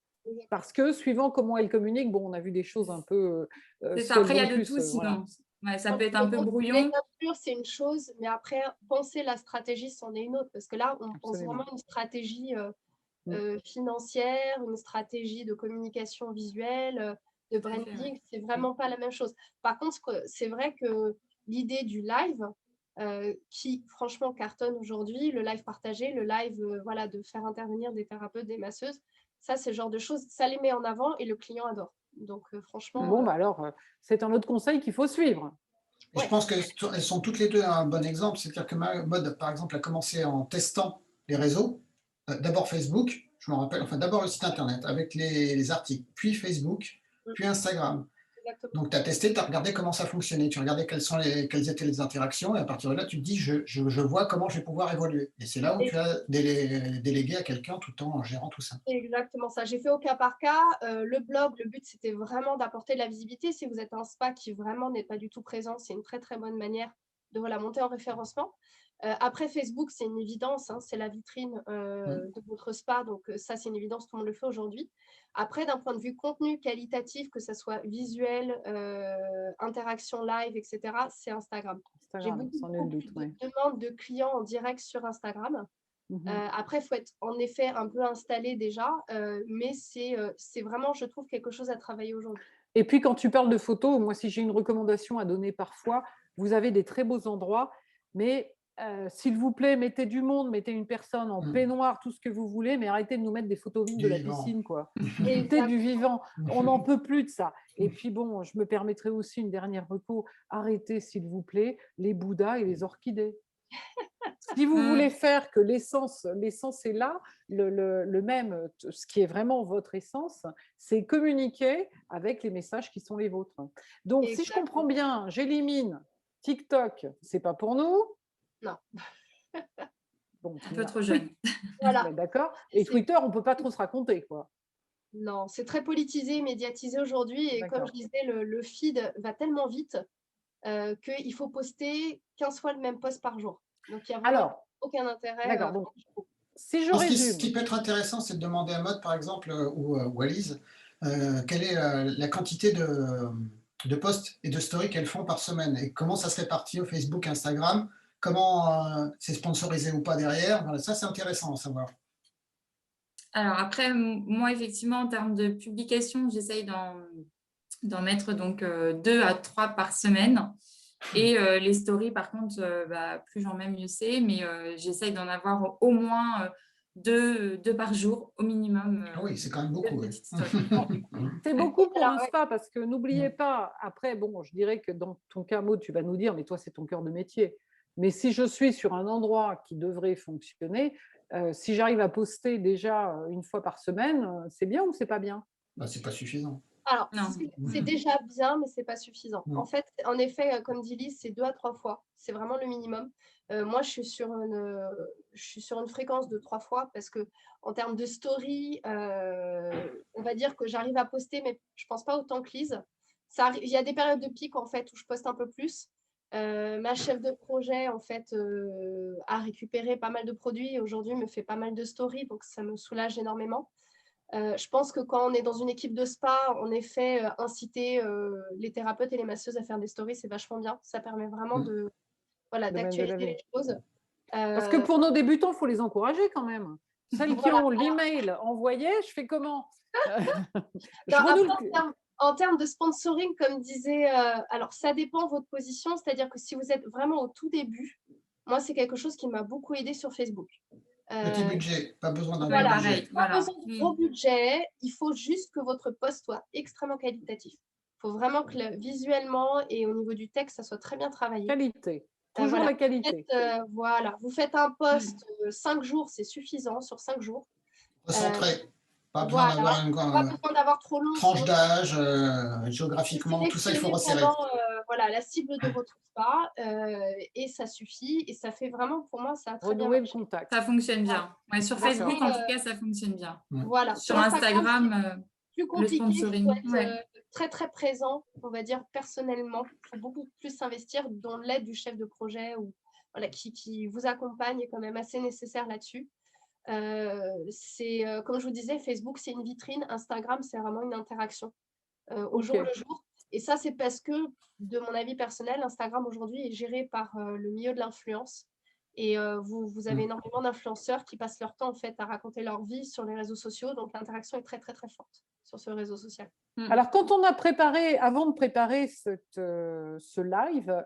Parce que suivant comment elle communique, bon, on a vu des choses un peu. C'est ça. Après, il y a de tout, sinon. Voilà. Ça peut être un peu brouillon. Bien sûr, c'est une chose, mais après, penser la stratégie, c'en est une autre. Parce que là, on pense vraiment une stratégie financière, une stratégie de communication visuelle, de branding. C'est vraiment pas la même chose. Par contre, c'est vrai que l'idée du live, qui franchement cartonne aujourd'hui, le live partagé, le live voilà, de faire intervenir des thérapeutes, des masseuses, ça, c'est le genre de choses, ça les met en avant et le client adore. Donc, franchement. Bon, alors, c'est un autre conseil qu'il faut suivre. Je pense qu'elles sont toutes les deux un bon exemple. C'est-à-dire que Maud, par exemple, a commencé en testant les réseaux. D'abord Facebook, je me rappelle, enfin d'abord le site internet avec les articles, puis Facebook, puis Instagram. Exactement. Donc tu as testé, tu as regardé comment ça fonctionnait, tu regardais quelles étaient les interactions, et à partir de là, tu te dis, je vois comment je vais pouvoir évoluer. Et c'est là où tu as délégué à quelqu'un tout en gérant tout ça. Exactement ça. J'ai fait au cas par cas. Le blog, le but, c'était vraiment d'apporter de la visibilité. Si vous êtes un spa qui vraiment n'est pas du tout présent, c'est une très, très bonne manière de la monter en référencement. Après, Facebook, c'est une évidence. Hein, c'est la vitrine de votre spa. Donc, ça, c'est une évidence. Tout le monde le fait aujourd'hui. Après, d'un point de vue contenu qualitatif, que ce soit visuel, interaction live, etc., c'est Instagram. J'ai beaucoup de demandes de clients en direct sur Instagram. Après, il faut être en effet un peu installé déjà, mais c'est vraiment, je trouve, quelque chose à travailler aujourd'hui. Et puis, quand tu parles de photos, moi, si j'ai une recommandation à donner parfois, vous avez des très beaux endroits, mais s'il vous plaît, mettez du monde, mettez une personne en peignoir, tout ce que vous voulez, mais arrêtez de nous mettre des photos vides de la piscine, quoi. Mettez du vivant, on n'en peut plus de ça. Et puis bon, je me permettrai aussi une dernière reco, arrêtez s'il vous plaît les bouddhas et les orchidées. Si vous voulez faire que l'essence est là, le même, ce qui est vraiment votre essence, c'est communiquer avec les messages qui sont les vôtres. Donc, si je comprends bien, j'élimine TikTok, c'est pas pour nous. Non. Bon, un peu trop jeune. Voilà. D'accord. Et Twitter, on peut pas trop se raconter, quoi. Non, c'est très politisé, médiatisé aujourd'hui. Et comme je disais, le feed va tellement vite qu'il faut poster 15 fois le même post par jour. Donc, il n'y a vraiment aucun intérêt. D'accord. Donc, si je résume. Ce qui peut être intéressant, c'est de demander à Maud, par exemple, ou à Lise, quelle est la quantité de posts et de stories qu'elles font par semaine et comment ça se répartit au Facebook, Instagram, comment c'est sponsorisé ou pas derrière. Voilà, ça, c'est intéressant à savoir. Alors après, moi, effectivement, en termes de publication, j'essaye d'en mettre donc 2 à 3 par semaine. Et les stories, par contre, plus j'en mets, mieux c'est. Mais j'essaye d'en avoir au moins 2 par jour, au minimum. Ah oui, c'est quand même beaucoup. C'est beaucoup pour un spa parce que n'oubliez pas, après, bon, je dirais que dans ton cas, Maud, tu vas nous dire, mais toi, c'est ton cœur de métier. Mais si je suis sur un endroit qui devrait fonctionner, si j'arrive à poster déjà une fois par semaine, c'est bien ou c'est pas bien? C'est pas suffisant. Alors, c'est déjà bien, mais c'est pas suffisant. En fait, en effet, comme dit Lise, c'est 2 à 3 fois. C'est vraiment le minimum. Moi, je suis sur une fréquence de 3 fois parce que en termes de story, on va dire que j'arrive à poster, mais je pense pas autant que Lise. Il y a des périodes de pic en fait où je poste un peu plus. Ma chef de projet en fait a récupéré pas mal de produits et aujourd'hui me fait pas mal de stories, donc ça me soulage énormément. Je pense que quand on est dans une équipe de spa, en effet, inciter les thérapeutes et les masseuses à faire des stories, c'est vachement bien. Ça permet vraiment d'actualiser les choses. Parce que pour nos débutants, il faut les encourager quand même. Celles qui ont l'email envoyé, je fais comment? En termes de sponsoring, comme disait, alors ça dépend de votre position, c'est-à-dire que si vous êtes vraiment au tout début, moi, c'est quelque chose qui m'a beaucoup aidé sur Facebook. Petit budget, pas besoin d'un gros budget. Pas besoin de gros budget, il faut juste que votre post soit extrêmement qualitatif. Il faut vraiment que visuellement et au niveau du texte, ça soit très bien travaillé. Qualité, toujours la qualité. Vous faites un post 5 jours, c'est suffisant, sur 5 jours. Recentré, pas besoin d'avoir une trop long. Tranche d'âge, géographiquement, tout ça, il faut resserrer. La cible de votre spa et ça suffit et ça fait vraiment, pour moi, ça a très bien marché. Le contact. Ça fonctionne bien. Ouais, sur Facebook, en tout cas, ça fonctionne bien. Voilà. Sur Instagram, plus compliqué, le sponsoring. Il faut être très, très présent, on va dire, personnellement. Il faut beaucoup plus s'investir dans l'aide du chef de projet ou qui vous accompagne est quand même assez nécessaire là-dessus. Comme je vous disais, Facebook, c'est une vitrine. Instagram, c'est vraiment une interaction au jour le jour. Et ça, c'est parce que, de mon avis personnel, Instagram aujourd'hui est géré par le milieu de l'influence. Et vous avez énormément d'influenceurs qui passent leur temps en fait à raconter leur vie sur les réseaux sociaux. Donc, l'interaction est très, très, très forte sur ce réseau social. Alors, quand on a préparé, avant de préparer ce live,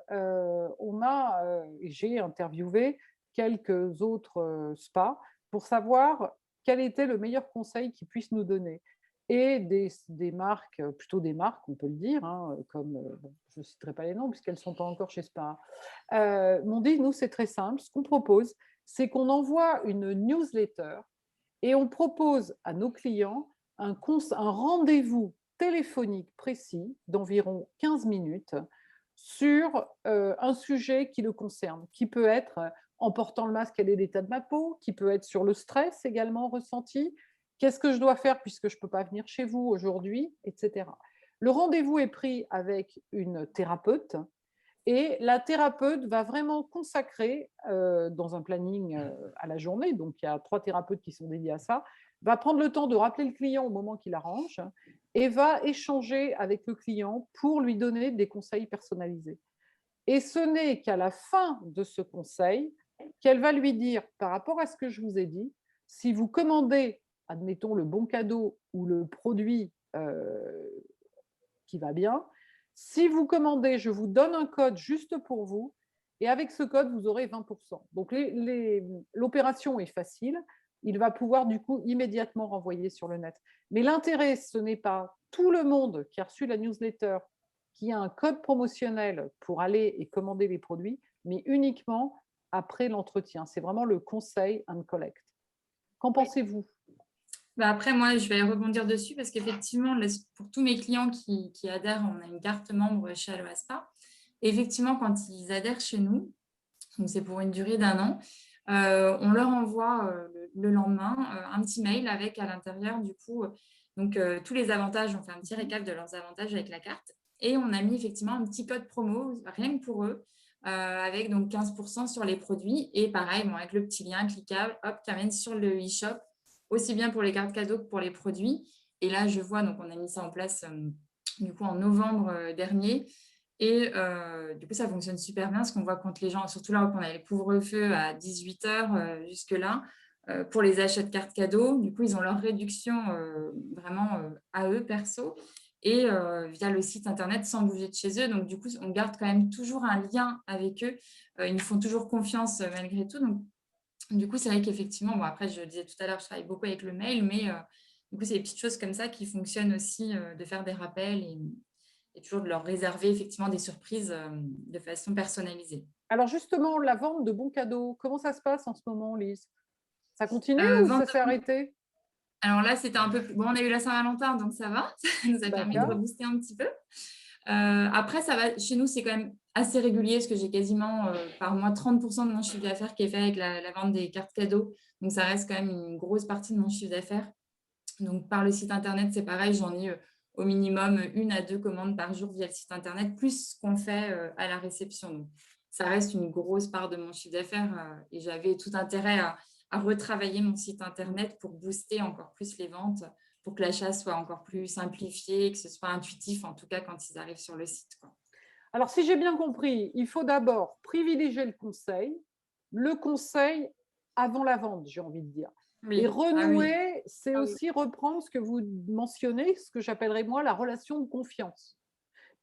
j'ai interviewé quelques autres spas pour savoir quel était le meilleur conseil qu'ils puissent nous donner. Et des marques, plutôt des marques, on peut le dire, comme, je ne citerai pas les noms puisqu'elles ne sont pas encore chez Spa, m'ont dit, nous, c'est très simple. Ce qu'on propose, c'est qu'on envoie une newsletter et on propose à nos clients un rendez-vous téléphonique précis d'environ 15 minutes sur un sujet qui le concerne, qui peut être en portant le masque, quel est l'état de ma peau, qui peut être sur le stress également ressenti, qu'est-ce que je dois faire puisque je ne peux pas venir chez vous aujourd'hui, etc. Le rendez-vous est pris avec une thérapeute et la thérapeute va vraiment consacrer dans un planning à la journée, donc il y a 3 thérapeutes qui sont dédiés à ça, va prendre le temps de rappeler le client au moment qu'il arrange et va échanger avec le client pour lui donner des conseils personnalisés. Et ce n'est qu'à la fin de ce conseil qu'elle va lui dire, par rapport à ce que je vous ai dit, si vous commandez, admettons, le bon cadeau ou le produit qui va bien, si vous commandez, je vous donne un code juste pour vous et avec ce code, vous aurez 20%. Donc, l'opération est facile. Il va pouvoir du coup immédiatement renvoyer sur le net. Mais l'intérêt, ce n'est pas tout le monde qui a reçu la newsletter qui a un code promotionnel pour aller et commander les produits, mais uniquement après l'entretien. C'est vraiment le conseil and collect. Qu'en pensez-vous? Après, moi, je vais rebondir dessus parce qu'effectivement, pour tous mes clients qui adhèrent, on a une carte membre chez Aloha Spa. Et effectivement, quand ils adhèrent chez nous, donc c'est pour une durée d'1 an, on leur envoie le lendemain un petit mail avec à l'intérieur, du coup, Donc, tous les avantages, on fait un petit récap de leurs avantages avec la carte. Et on a mis effectivement un petit code promo, rien que pour eux, avec donc 15% sur les produits. Et pareil, bon, avec le petit lien cliquable, hop, qui amène sur le e-shop, aussi bien pour les cartes cadeaux que pour les produits. Et là, je vois, donc on a mis ça en place du coup en novembre dernier. Et du coup, ça fonctionne super bien, parce qu'on voit quand les gens, surtout là qu'on a les couvre-feux à 18h jusque-là, pour les achats de cartes cadeaux, du coup, ils ont leur réduction vraiment à eux, perso, et via le site internet sans bouger de chez eux. Donc, du coup, on garde quand même toujours un lien avec eux. Ils nous font toujours confiance malgré tout. Donc, du coup, c'est vrai qu'effectivement, bon, après, je le disais tout à l'heure, je travaille beaucoup avec le mail, mais du coup, c'est des petites choses comme ça qui fonctionnent aussi, de faire des rappels et toujours de leur réserver effectivement des surprises de façon personnalisée. Alors justement, la vente de bons cadeaux, comment ça se passe en ce moment, Lise? Ça continue ou ça Vente s'est arrêté? Alors là, c'était un peu plus... Bon, on a eu la Saint-Valentin, donc ça va. Ça nous a permis de D'accord. rebooster un petit peu. Après, ça va. Chez nous, c'est quand même assez régulier, parce que j'ai quasiment par mois 30% de mon chiffre d'affaires qui est fait avec la vente des cartes cadeaux. Donc, ça reste quand même une grosse partie de mon chiffre d'affaires. Donc, par le site internet, c'est pareil. J'en ai au minimum 1 à 2 commandes par jour via le site internet, plus ce qu'on fait à la réception. Donc, ça reste une grosse part de mon chiffre d'affaires et j'avais tout intérêt à retravailler mon site internet pour booster encore plus les ventes, pour que l'achat soit encore plus simplifié, que ce soit intuitif, en tout cas quand ils arrivent sur le site, quoi. Alors, si j'ai bien compris, il faut d'abord privilégier le conseil avant la vente, j'ai envie de dire. Oui. Et Ah oui. renouer, c'est Ah oui. aussi reprendre ce que vous mentionnez, ce que j'appellerais moi la relation de confiance.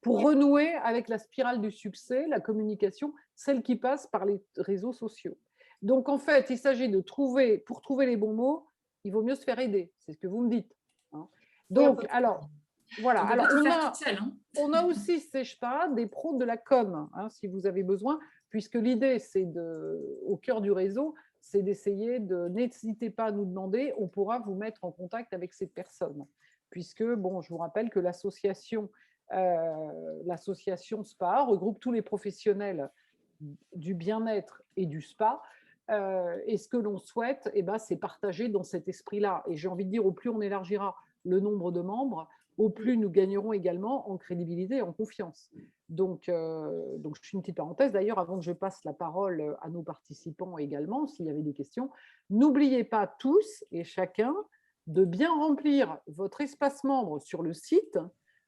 Pour renouer avec la spirale du succès, la communication, celle qui passe par les réseaux sociaux. Donc, en fait, il s'agit de trouver, pour trouver les bons mots, il vaut mieux se faire aider. C'est ce que vous me dites. Hein. Donc, alors, voilà. On peut Alors, pas tout faire toute seule, hein. on a aussi, Sejta, des pros de la com, hein, si vous avez besoin, puisque l'idée, c'est au cœur du réseau, c'est d'essayer de, n'hésitez pas à nous demander, on pourra vous mettre en contact avec ces personnes. Puisque, bon, je vous rappelle que l'association SPA regroupe tous les professionnels du bien-être et du spa. Et ce que l'on souhaite, eh ben, c'est partager dans cet esprit-là. Et j'ai envie de dire, au plus on élargira le nombre de membres, au plus nous gagnerons également en crédibilité et en confiance. Donc je fais une petite parenthèse. D'ailleurs, avant que je passe la parole à nos participants également, s'il y avait des questions, n'oubliez pas tous et chacun de bien remplir votre espace membre sur le site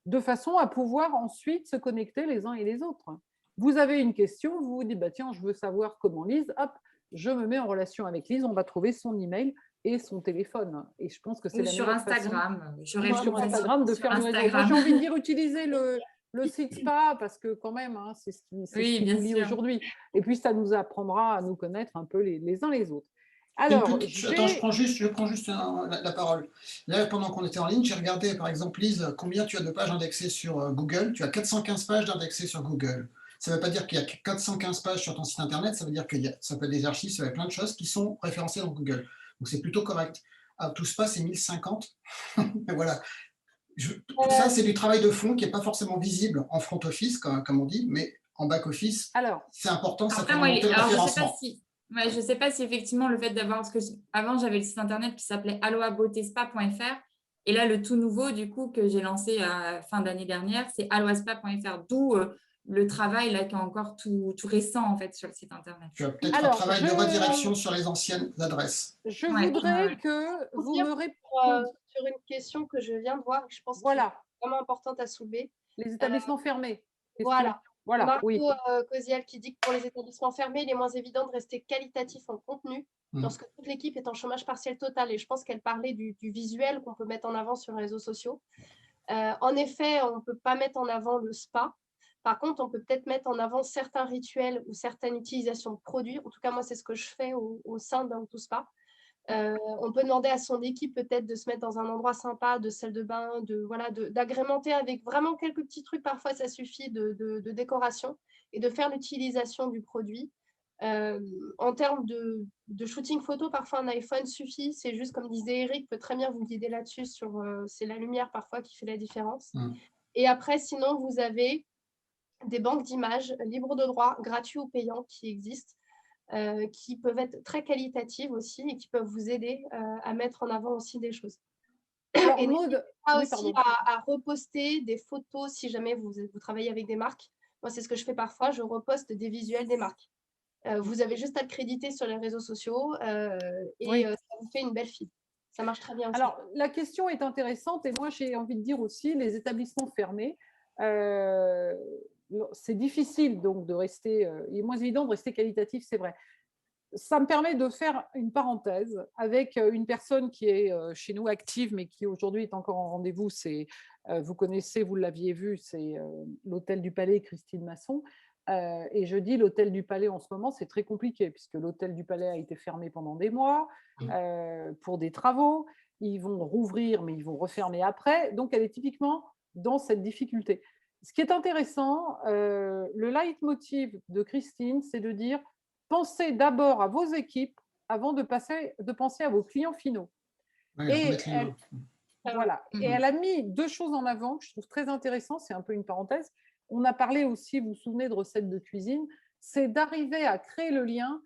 de façon à pouvoir ensuite se connecter les uns et les autres. Vous avez une question, vous vous dites, bah, tiens, je veux savoir comment Lise, hop, je me mets en relation avec Lise, on va trouver son email et son téléphone. Et je pense que c'est la sur meilleure Instagram. façon sur Instagram de faire le réseau. Moi, j'ai envie de dire, utiliser le site SPA parce que quand même, hein, c'est ce qui nous lie aujourd'hui. Et puis, ça nous apprendra à nous connaître un peu les uns les autres. Alors, attends, je prends juste la parole. Là, pendant qu'on était en ligne, j'ai regardé, par exemple, Lise, combien tu as de pages indexées sur Google. Tu as 415 pages d'indexées sur Google. Ça ne veut pas dire qu'il y a 415 pages sur ton site internet, ça veut dire que ça peut être des archives, ça peut être plein de choses qui sont référencées dans Google. Donc, c'est plutôt correct. Tout SPA, c'est 1050. Voilà. Ça, c'est du travail de fond qui n'est pas forcément visible en front office, comme on dit, mais en back office, c'est important, ça fait remonter le référencement. Je ne sais pas si effectivement le fait d'avoir, parce que avant j'avais le site internet qui s'appelait aloabeautespa.fr et là le tout nouveau du coup que j'ai lancé à fin d'année dernière, c'est aloaspa.fr, d'où le travail là qui est encore tout récent en fait sur le site internet. Tu as peut-être un travail de redirection sur les anciennes adresses. Je voudrais que vous me répondiez sur une question que je viens de voir, que je pense voilà. qui est vraiment importante à soulever. Les établissements fermés. Voilà. Marco oui. Koziel qui dit que pour les établissements fermés, il est moins évident de rester qualitatif en contenu lorsque toute l'équipe est en chômage partiel total. Et je pense qu'elle parlait du visuel qu'on peut mettre en avant sur les réseaux sociaux. En effet, on ne peut pas mettre en avant le spa. Par contre, on peut peut-être mettre en avant certains rituels ou certaines utilisations de produits. En tout cas, moi, c'est ce que je fais au sein d'un tout spa. On peut demander à son équipe peut-être de se mettre dans un endroit sympa, de salle de bain, d'agrémenter avec vraiment quelques petits trucs. Parfois, ça suffit de décoration et de faire l'utilisation du produit. En termes de shooting photo, parfois un iPhone suffit. C'est juste, comme disait Eric, peut très bien vous guider là-dessus. C'est la lumière parfois qui fait la différence. Et après, sinon, vous avez des banques d'images libres de droit, gratuits ou payants, qui existent. Qui peuvent être très qualitatives aussi et qui peuvent vous aider à mettre en avant aussi des choses. Alors, Et Maud, n'hésitez pas oui, aussi pardon. à reposter des photos si jamais vous travaillez avec des marques. Moi, c'est ce que je fais parfois, je reposte des visuels des marques. Vous avez juste à le créditer sur les réseaux sociaux Oui. ça vous fait une belle feed. Ça marche très bien aussi. Alors, la question est intéressante et moi, j'ai envie de dire aussi, les établissements fermés, c'est difficile donc de rester, il est moins évident de rester qualitatif, c'est vrai. Ça me permet de faire une parenthèse avec une personne qui est chez nous active, mais qui aujourd'hui est encore en rendez-vous. Vous connaissez, vous l'aviez vu, c'est l'Hôtel du Palais, Christine Masson. Et je dis l'Hôtel du Palais en ce moment, c'est très compliqué, puisque l'Hôtel du Palais a été fermé pendant des mois pour des travaux. Ils vont rouvrir, mais ils vont refermer après. Donc, elle est typiquement dans cette difficulté. Ce qui est intéressant, le leitmotiv de Christine, c'est de dire pensez d'abord à vos équipes avant de penser à vos clients finaux. Oui, Et elle, voilà. Et Mhm. elle a mis deux choses en avant que je trouve très intéressantes, c'est un peu une parenthèse. On a parlé aussi, vous vous souvenez, de recettes de cuisine, c'est d'arriver à créer le lien,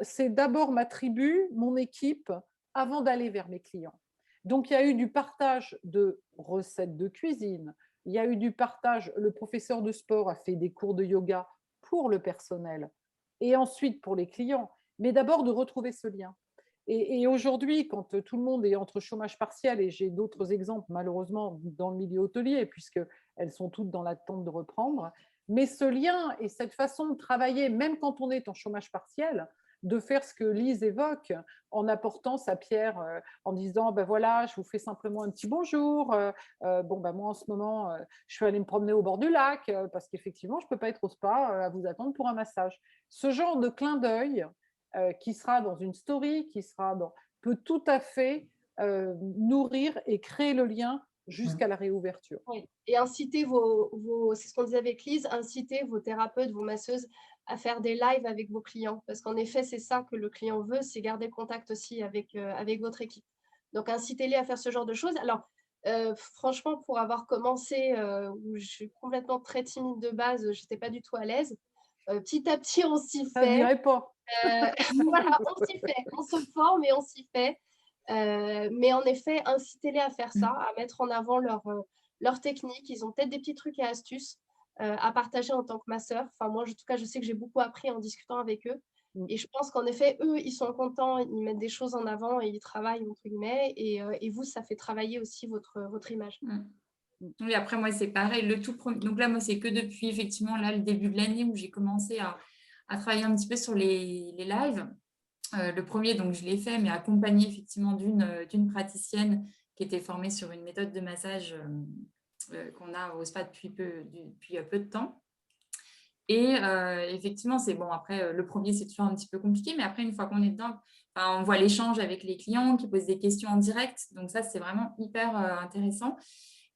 c'est d'abord ma tribu, mon équipe, avant d'aller vers mes clients. Donc, il y a eu du partage de recettes de cuisine, il y a eu du partage, le professeur de sport a fait des cours de yoga pour le personnel et ensuite pour les clients, mais d'abord de retrouver ce lien. Et aujourd'hui, quand tout le monde est entre chômage partiel, et j'ai d'autres exemples malheureusement dans le milieu hôtelier, puisqu'elles sont toutes dans l'attente de reprendre, mais ce lien et cette façon de travailler, même quand on est en chômage partiel, de faire ce que Lise évoque en apportant sa pierre, en disant ben voilà, je vous fais simplement un petit bonjour. Bon, ben moi en ce moment, je suis allée me promener au bord du lac parce qu'effectivement, je ne peux pas être au spa à vous attendre pour un massage. Ce genre de clin d'œil qui sera dans une story, peut tout à fait nourrir et créer le lien jusqu'à la réouverture. Oui. Et inciter c'est ce qu'on disait avec Lise, inciter vos thérapeutes, vos masseuses à faire des lives avec vos clients. Parce qu'en effet, c'est ça que le client veut, c'est garder contact aussi avec votre équipe. Donc, incitez-les à faire ce genre de choses. Alors, franchement, pour avoir commencé, où je suis complètement très timide de base, je n'étais pas du tout à l'aise. Petit à petit, on s'y Ça ne fait. dirait pas. Voilà, on s'y fait. On se forme et on s'y fait. Mais en effet, incitez-les à faire ça, à mettre en avant leur technique. Ils ont peut-être des petits trucs et astuces à partager en tant que masseur. Enfin, moi, en tout cas, je sais que j'ai beaucoup appris en discutant avec eux. Et je pense qu'en effet, eux, ils sont contents, ils mettent des choses en avant et ils travaillent, entre guillemets. Et vous, ça fait travailler aussi votre image. Oui, après, moi, c'est pareil. Donc là, moi, c'est que depuis, effectivement, là, le début de l'année où j'ai commencé à travailler un petit peu sur les lives. Le premier, donc, je l'ai fait, mais accompagné, effectivement, d'une praticienne qui était formée sur une méthode de massage qu'on a au spa depuis peu de temps. Et effectivement, c'est bon. Après, le premier, c'est toujours un petit peu compliqué, mais après, une fois qu'on est dedans, on voit l'échange avec les clients qui posent des questions en direct. Donc ça, c'est vraiment hyper intéressant.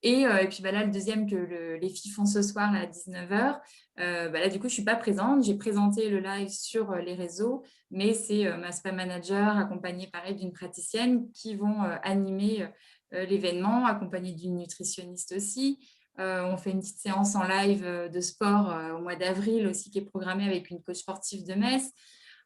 Et puis là, le deuxième que les filles font ce soir là, à 19h, là, du coup, je ne suis pas présente. J'ai présenté le live sur les réseaux, mais c'est ma spa manager accompagnée, pareil, d'une praticienne qui vont animer l'événement, accompagnée d'une nutritionniste aussi. On fait une petite séance en live de sport au mois d'avril aussi qui est programmée avec une coach sportive de Metz.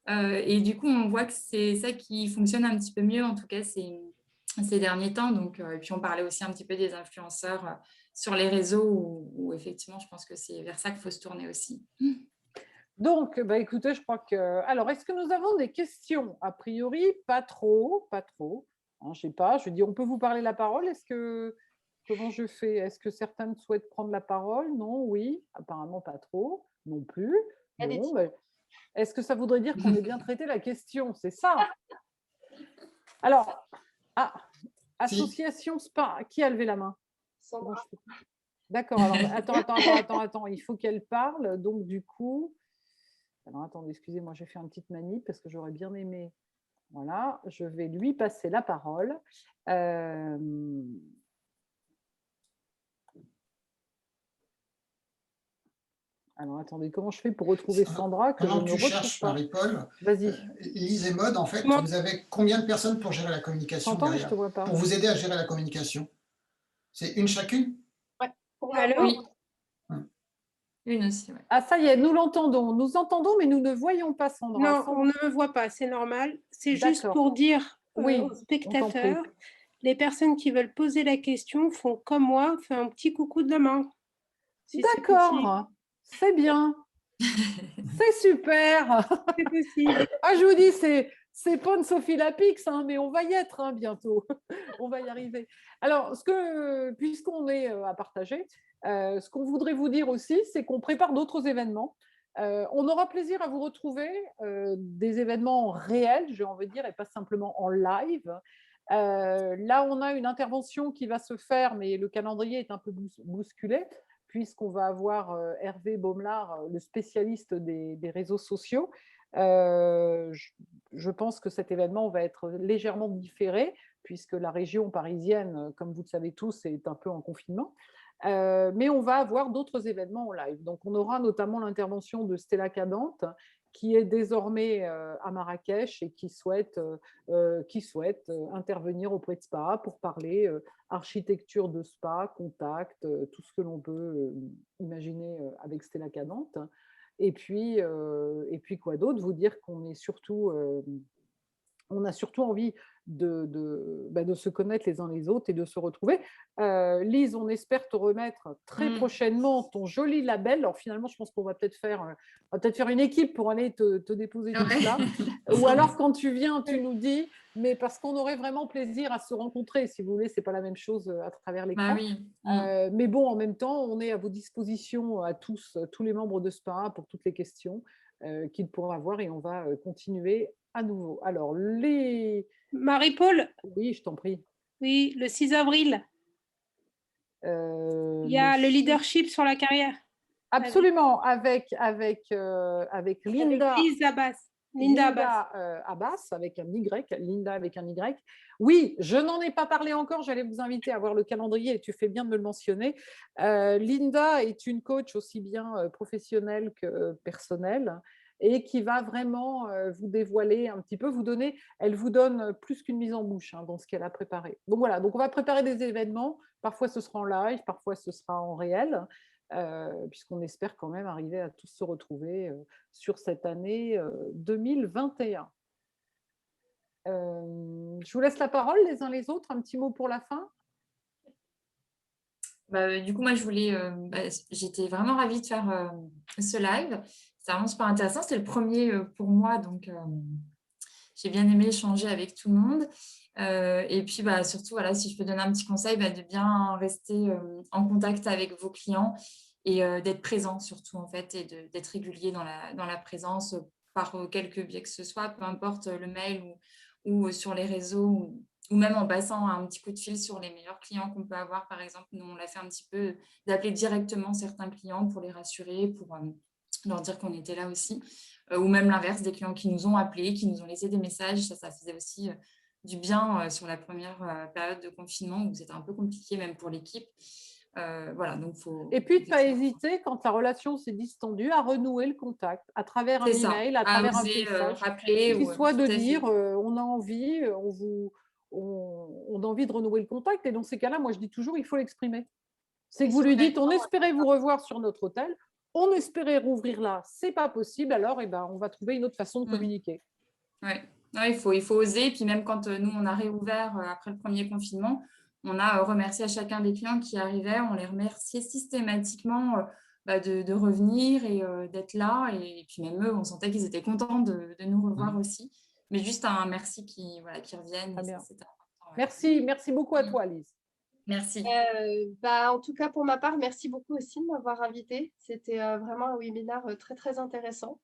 Et du coup, on voit que c'est ça qui fonctionne un petit peu mieux, en tout cas, ces derniers temps. Donc, et puis, on parlait aussi un petit peu des influenceurs sur les réseaux où effectivement, je pense que c'est vers ça qu'il faut se tourner aussi. Donc, écoutez, je crois que… Alors, est-ce que nous avons des questions? A priori, pas trop. Hein, je ne sais pas, je dis, on peut vous parler la parole. Comment je fais? Est-ce que certaines souhaitent prendre la parole? Non, oui, apparemment pas trop, non plus. Bon, est-ce que ça voudrait dire qu'on ait bien traité la question? C'est ça. Alors, association SPA, qui a levé la main? D'accord, alors attends, il faut qu'elle parle. Donc, du coup, alors attendez, excusez-moi, j'ai fait une petite manip parce que j'aurais bien aimé. Voilà, je vais lui passer la parole. Alors, attendez, comment je fais pour retrouver Sandra que pendant je que ne tu retrouve cherches, pas? Marie-Paul, Vas-y. Lise et Maud, en fait, vous avez combien de personnes pour gérer la communication derrière, je te vois pas. pour vous aider à gérer la communication? C'est une chacune? Ouais. Pour moi, oui. Hum. Une aussi, ouais. Ah, ça y est, nous l'entendons. Nous entendons, mais nous ne voyons pas Sandra. Non, on ne me voit pas, c'est normal. C'est juste D'accord. pour dire Oui, aux spectateurs les personnes qui veulent poser la question font comme moi, font un petit coucou de la main. Si c'est possible. D'accord, c'est bien. C'est super. C'est possible. Ah, je vous dis, c'est pas une Sophie Lapix, hein, mais on va y être bientôt. On va y arriver. Alors, puisqu'on est à partager, ce qu'on voudrait vous dire aussi, c'est qu'on prépare d'autres événements. On aura plaisir à vous retrouver, des événements réels, j'ai envie de dire, et pas simplement en live. Là, on a une intervention qui va se faire, mais le calendrier est un peu bousculé, puisqu'on va avoir Hervé Baumelard, le spécialiste des réseaux sociaux. Je pense que cet événement va être légèrement différé, puisque la région parisienne, comme vous le savez tous, est un peu en confinement. Mais on va avoir d'autres événements en live. Donc, on aura notamment l'intervention de Stella Cadente, qui est désormais à Marrakech et qui souhaite intervenir auprès de Spa pour parler architecture de Spa, contact, tout ce que l'on peut imaginer avec Stella Cadente. Et puis quoi d'autre? Vous dire qu'on est surtout on a surtout envie de se connaître les uns les autres et de se retrouver. Lise, on espère te remettre très prochainement ton joli label. Alors finalement, je pense qu'on va peut-être faire une équipe pour aller te déposer tout ça. Ou alors quand tu viens, tu nous dis, mais parce qu'on aurait vraiment plaisir à se rencontrer. Si vous voulez, c'est pas la même chose à travers l'écran. Oui. Mais bon, en même temps, on est à vos dispositions à tous les membres de SPA pour toutes les questions qu'ils pourront avoir et on va continuer à nouveau. Alors, Marie-Paul? Oui, je t'en prie. Oui, le 6 avril. Il y a le leadership sur la carrière. Absolument, avec Linda. Lise Abbas. Linda Abbas, avec un Y, Linda avec un Y. Oui, je n'en ai pas parlé encore, j'allais vous inviter à voir le calendrier et tu fais bien de me le mentionner. Linda est une coach aussi bien professionnelle que personnelle et qui va vraiment vous dévoiler un petit peu, elle vous donne plus qu'une mise en bouche dans ce qu'elle a préparé. Donc voilà, donc on va préparer des événements, parfois ce sera en live, parfois ce sera en réel. Puisqu'on espère quand même arriver à tous se retrouver sur cette année 2021. Je vous laisse la parole les uns les autres, un petit mot pour la fin. Du coup, moi, j'étais vraiment ravie de faire ce live. C'est vraiment super intéressant. C'était le premier pour moi, donc j'ai bien aimé échanger avec tout le monde. Et puis, surtout, voilà, si je peux donner un petit conseil, de bien rester en contact avec vos clients et d'être présent surtout, en fait, et d'être régulier dans la présence par quelque biais que ce soit, peu importe le mail ou sur les réseaux ou même en passant un petit coup de fil sur les meilleurs clients qu'on peut avoir. Par exemple, nous, on l'a fait un petit peu d'appeler directement certains clients pour les rassurer, pour leur dire qu'on était là aussi. Ou même l'inverse, des clients qui nous ont appelés, qui nous ont laissé des messages. Ça faisait aussi du bien sur la première période de confinement où c'était un peu compliqué même pour l'équipe. Voilà, donc et puis, ne pas hésiter, quand la relation s'est distendue, à renouer le contact à travers un email, à travers un message, qui soit de dire on a envie, on a envie de renouer le contact. Et dans ces cas-là, moi, je dis toujours, il faut l'exprimer. C'est que vous lui dites, on espérait vous revoir sur notre hôtel, on espérait rouvrir là, c'est pas possible, alors on va trouver une autre façon de communiquer. Ouais. Il faut oser. Et puis même quand nous, on a réouvert après le premier confinement, on a remercié à chacun des clients qui arrivaient. On les remerciait systématiquement de revenir et d'être là. Et puis même eux, on sentait qu'ils étaient contents de nous revoir aussi. Mais juste un merci qui revienne. Merci beaucoup à toi, Lise. Merci. En tout cas, pour ma part, merci beaucoup aussi de m'avoir invitée. C'était vraiment un webinaire très, très intéressant.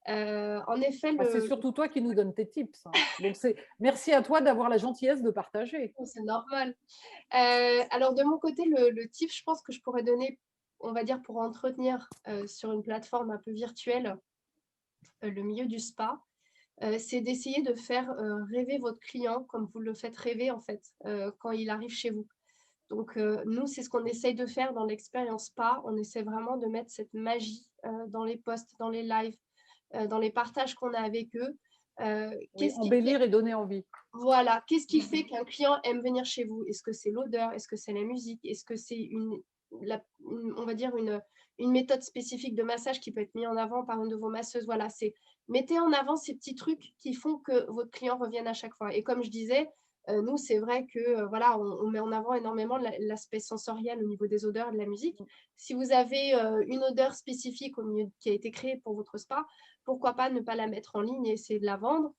En effet, c'est surtout toi qui nous donne tes tips. Donc, merci à toi d'avoir la gentillesse de partager. C'est normal. Alors, de mon côté, le tip, je pense que je pourrais donner, on va dire, pour entretenir sur une plateforme un peu virtuelle le milieu du spa, c'est d'essayer de faire rêver votre client comme vous le faites rêver, en fait, quand il arrive chez vous. Donc, nous, c'est ce qu'on essaye de faire dans l'expérience spa. On essaie vraiment de mettre cette magie dans les posts, dans les lives, dans les partages qu'on a avec eux. Embellir et donner envie. Voilà. Qu'est-ce qui fait qu'un client aime venir chez vous? Est-ce que c'est l'odeur? Est-ce que c'est la musique? Est-ce que c'est on va dire une méthode spécifique de massage qui peut être mise en avant par une de vos masseuses? Voilà, mettez en avant ces petits trucs qui font que votre client revienne à chaque fois. Et comme je disais, Nous, c'est vrai que voilà, on met en avant énormément l'aspect sensoriel au niveau des odeurs et de la musique. Si vous avez une odeur spécifique qui a été créée pour votre spa, pourquoi pas ne pas la mettre en ligne et essayer de la vendre.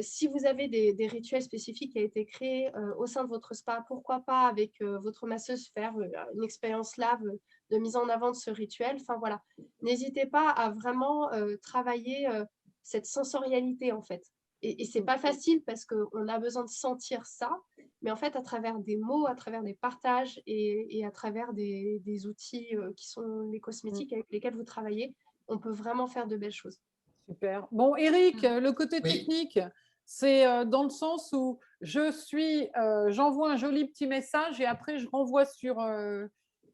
Si vous avez des rituels spécifiques qui ont été créés au sein de votre spa, pourquoi pas avec votre masseuse faire une expérience lave de mise en avant de ce rituel. Enfin voilà, n'hésitez pas à vraiment travailler cette sensorialité en fait. Et c'est pas facile parce qu'on a besoin de sentir ça, mais en fait à travers des mots, à travers des partages et à travers des outils qui sont les cosmétiques avec lesquels vous travaillez, on peut vraiment faire de belles choses. Super. Bon, Eric, le côté Oui. technique, c'est dans le sens où j'envoie un joli petit message et après je renvoie sur.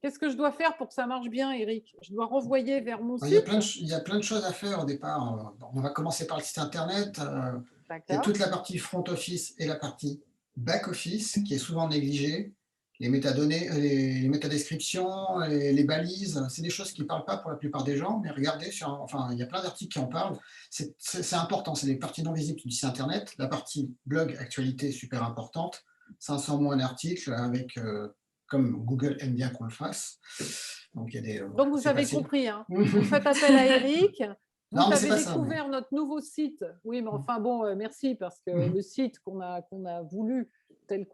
Qu'est-ce que je dois faire pour que ça marche bien, Eric? Je dois renvoyer vers mon Il y a site. il y a plein de choses à faire au départ. On va commencer par le site internet. Il y a D'accord. toute la partie front office et la partie back office qui est souvent négligée. Les métadonnées, les métadescriptions, les balises, c'est des choses qui ne parlent pas pour la plupart des gens, mais regardez, enfin, il y a plein d'articles qui en parlent. C'est important, c'est les parties non visibles du site internet. La partie blog actualité est super importante. 500 mots un article avec, comme Google aime bien qu'on le fasse. Donc, il y a des, Donc, vous c'est avez facile. compris, hein. Vous faites appel à Eric. Vous Non, mais c'est avez pas ça, découvert notre nouveau site. Oui, mais enfin bon, merci parce que Mhm. le site qu'on a voulu, tel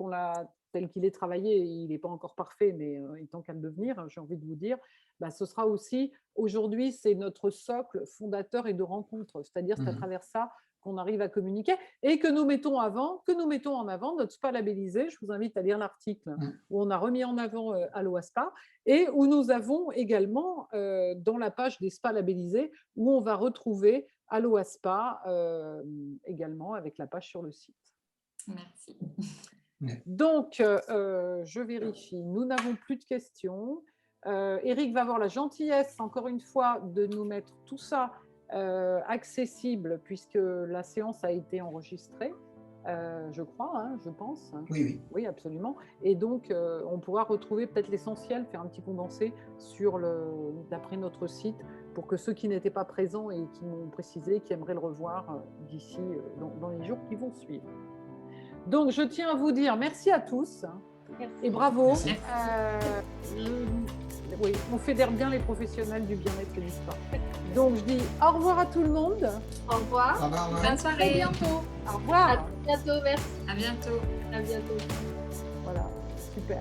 qu'il est travaillé, il n'est pas encore parfait, mais il est en train de devenir, j'ai envie de vous dire, bah, ce sera aussi, aujourd'hui, c'est notre socle fondateur et de rencontre. C'est-à-dire c'est à Mhm. travers ça qu'on arrive à communiquer et que nous mettons en avant notre spa labellisé. Je vous invite à lire l'article où on a remis en avant Aloha Spa et où nous avons également dans la page des spas labellisés où on va retrouver Aloha Spa également avec la page sur le site. Merci. Donc, je vérifie. Nous n'avons plus de questions. Eric va avoir la gentillesse, encore une fois, de nous mettre tout ça accessible puisque la séance a été enregistrée, je crois, hein, je pense. Oui, oui. Oui, absolument. Et donc, on pourra retrouver peut-être l'essentiel, faire un petit condensé d'après notre site pour que ceux qui n'étaient pas présents et qui m'ont précisé, qui aimeraient le revoir d'ici dans les jours qui vont suivre. Donc, je tiens à vous dire merci à tous et bravo. Oui, on fédère bien les professionnels du bien-être et du sport. Donc, je dis au revoir à tout le monde. Au revoir. Au revoir. Bonne À soirée. bientôt. Au À revoir. bientôt, merci. À bientôt. À bientôt. Voilà, super.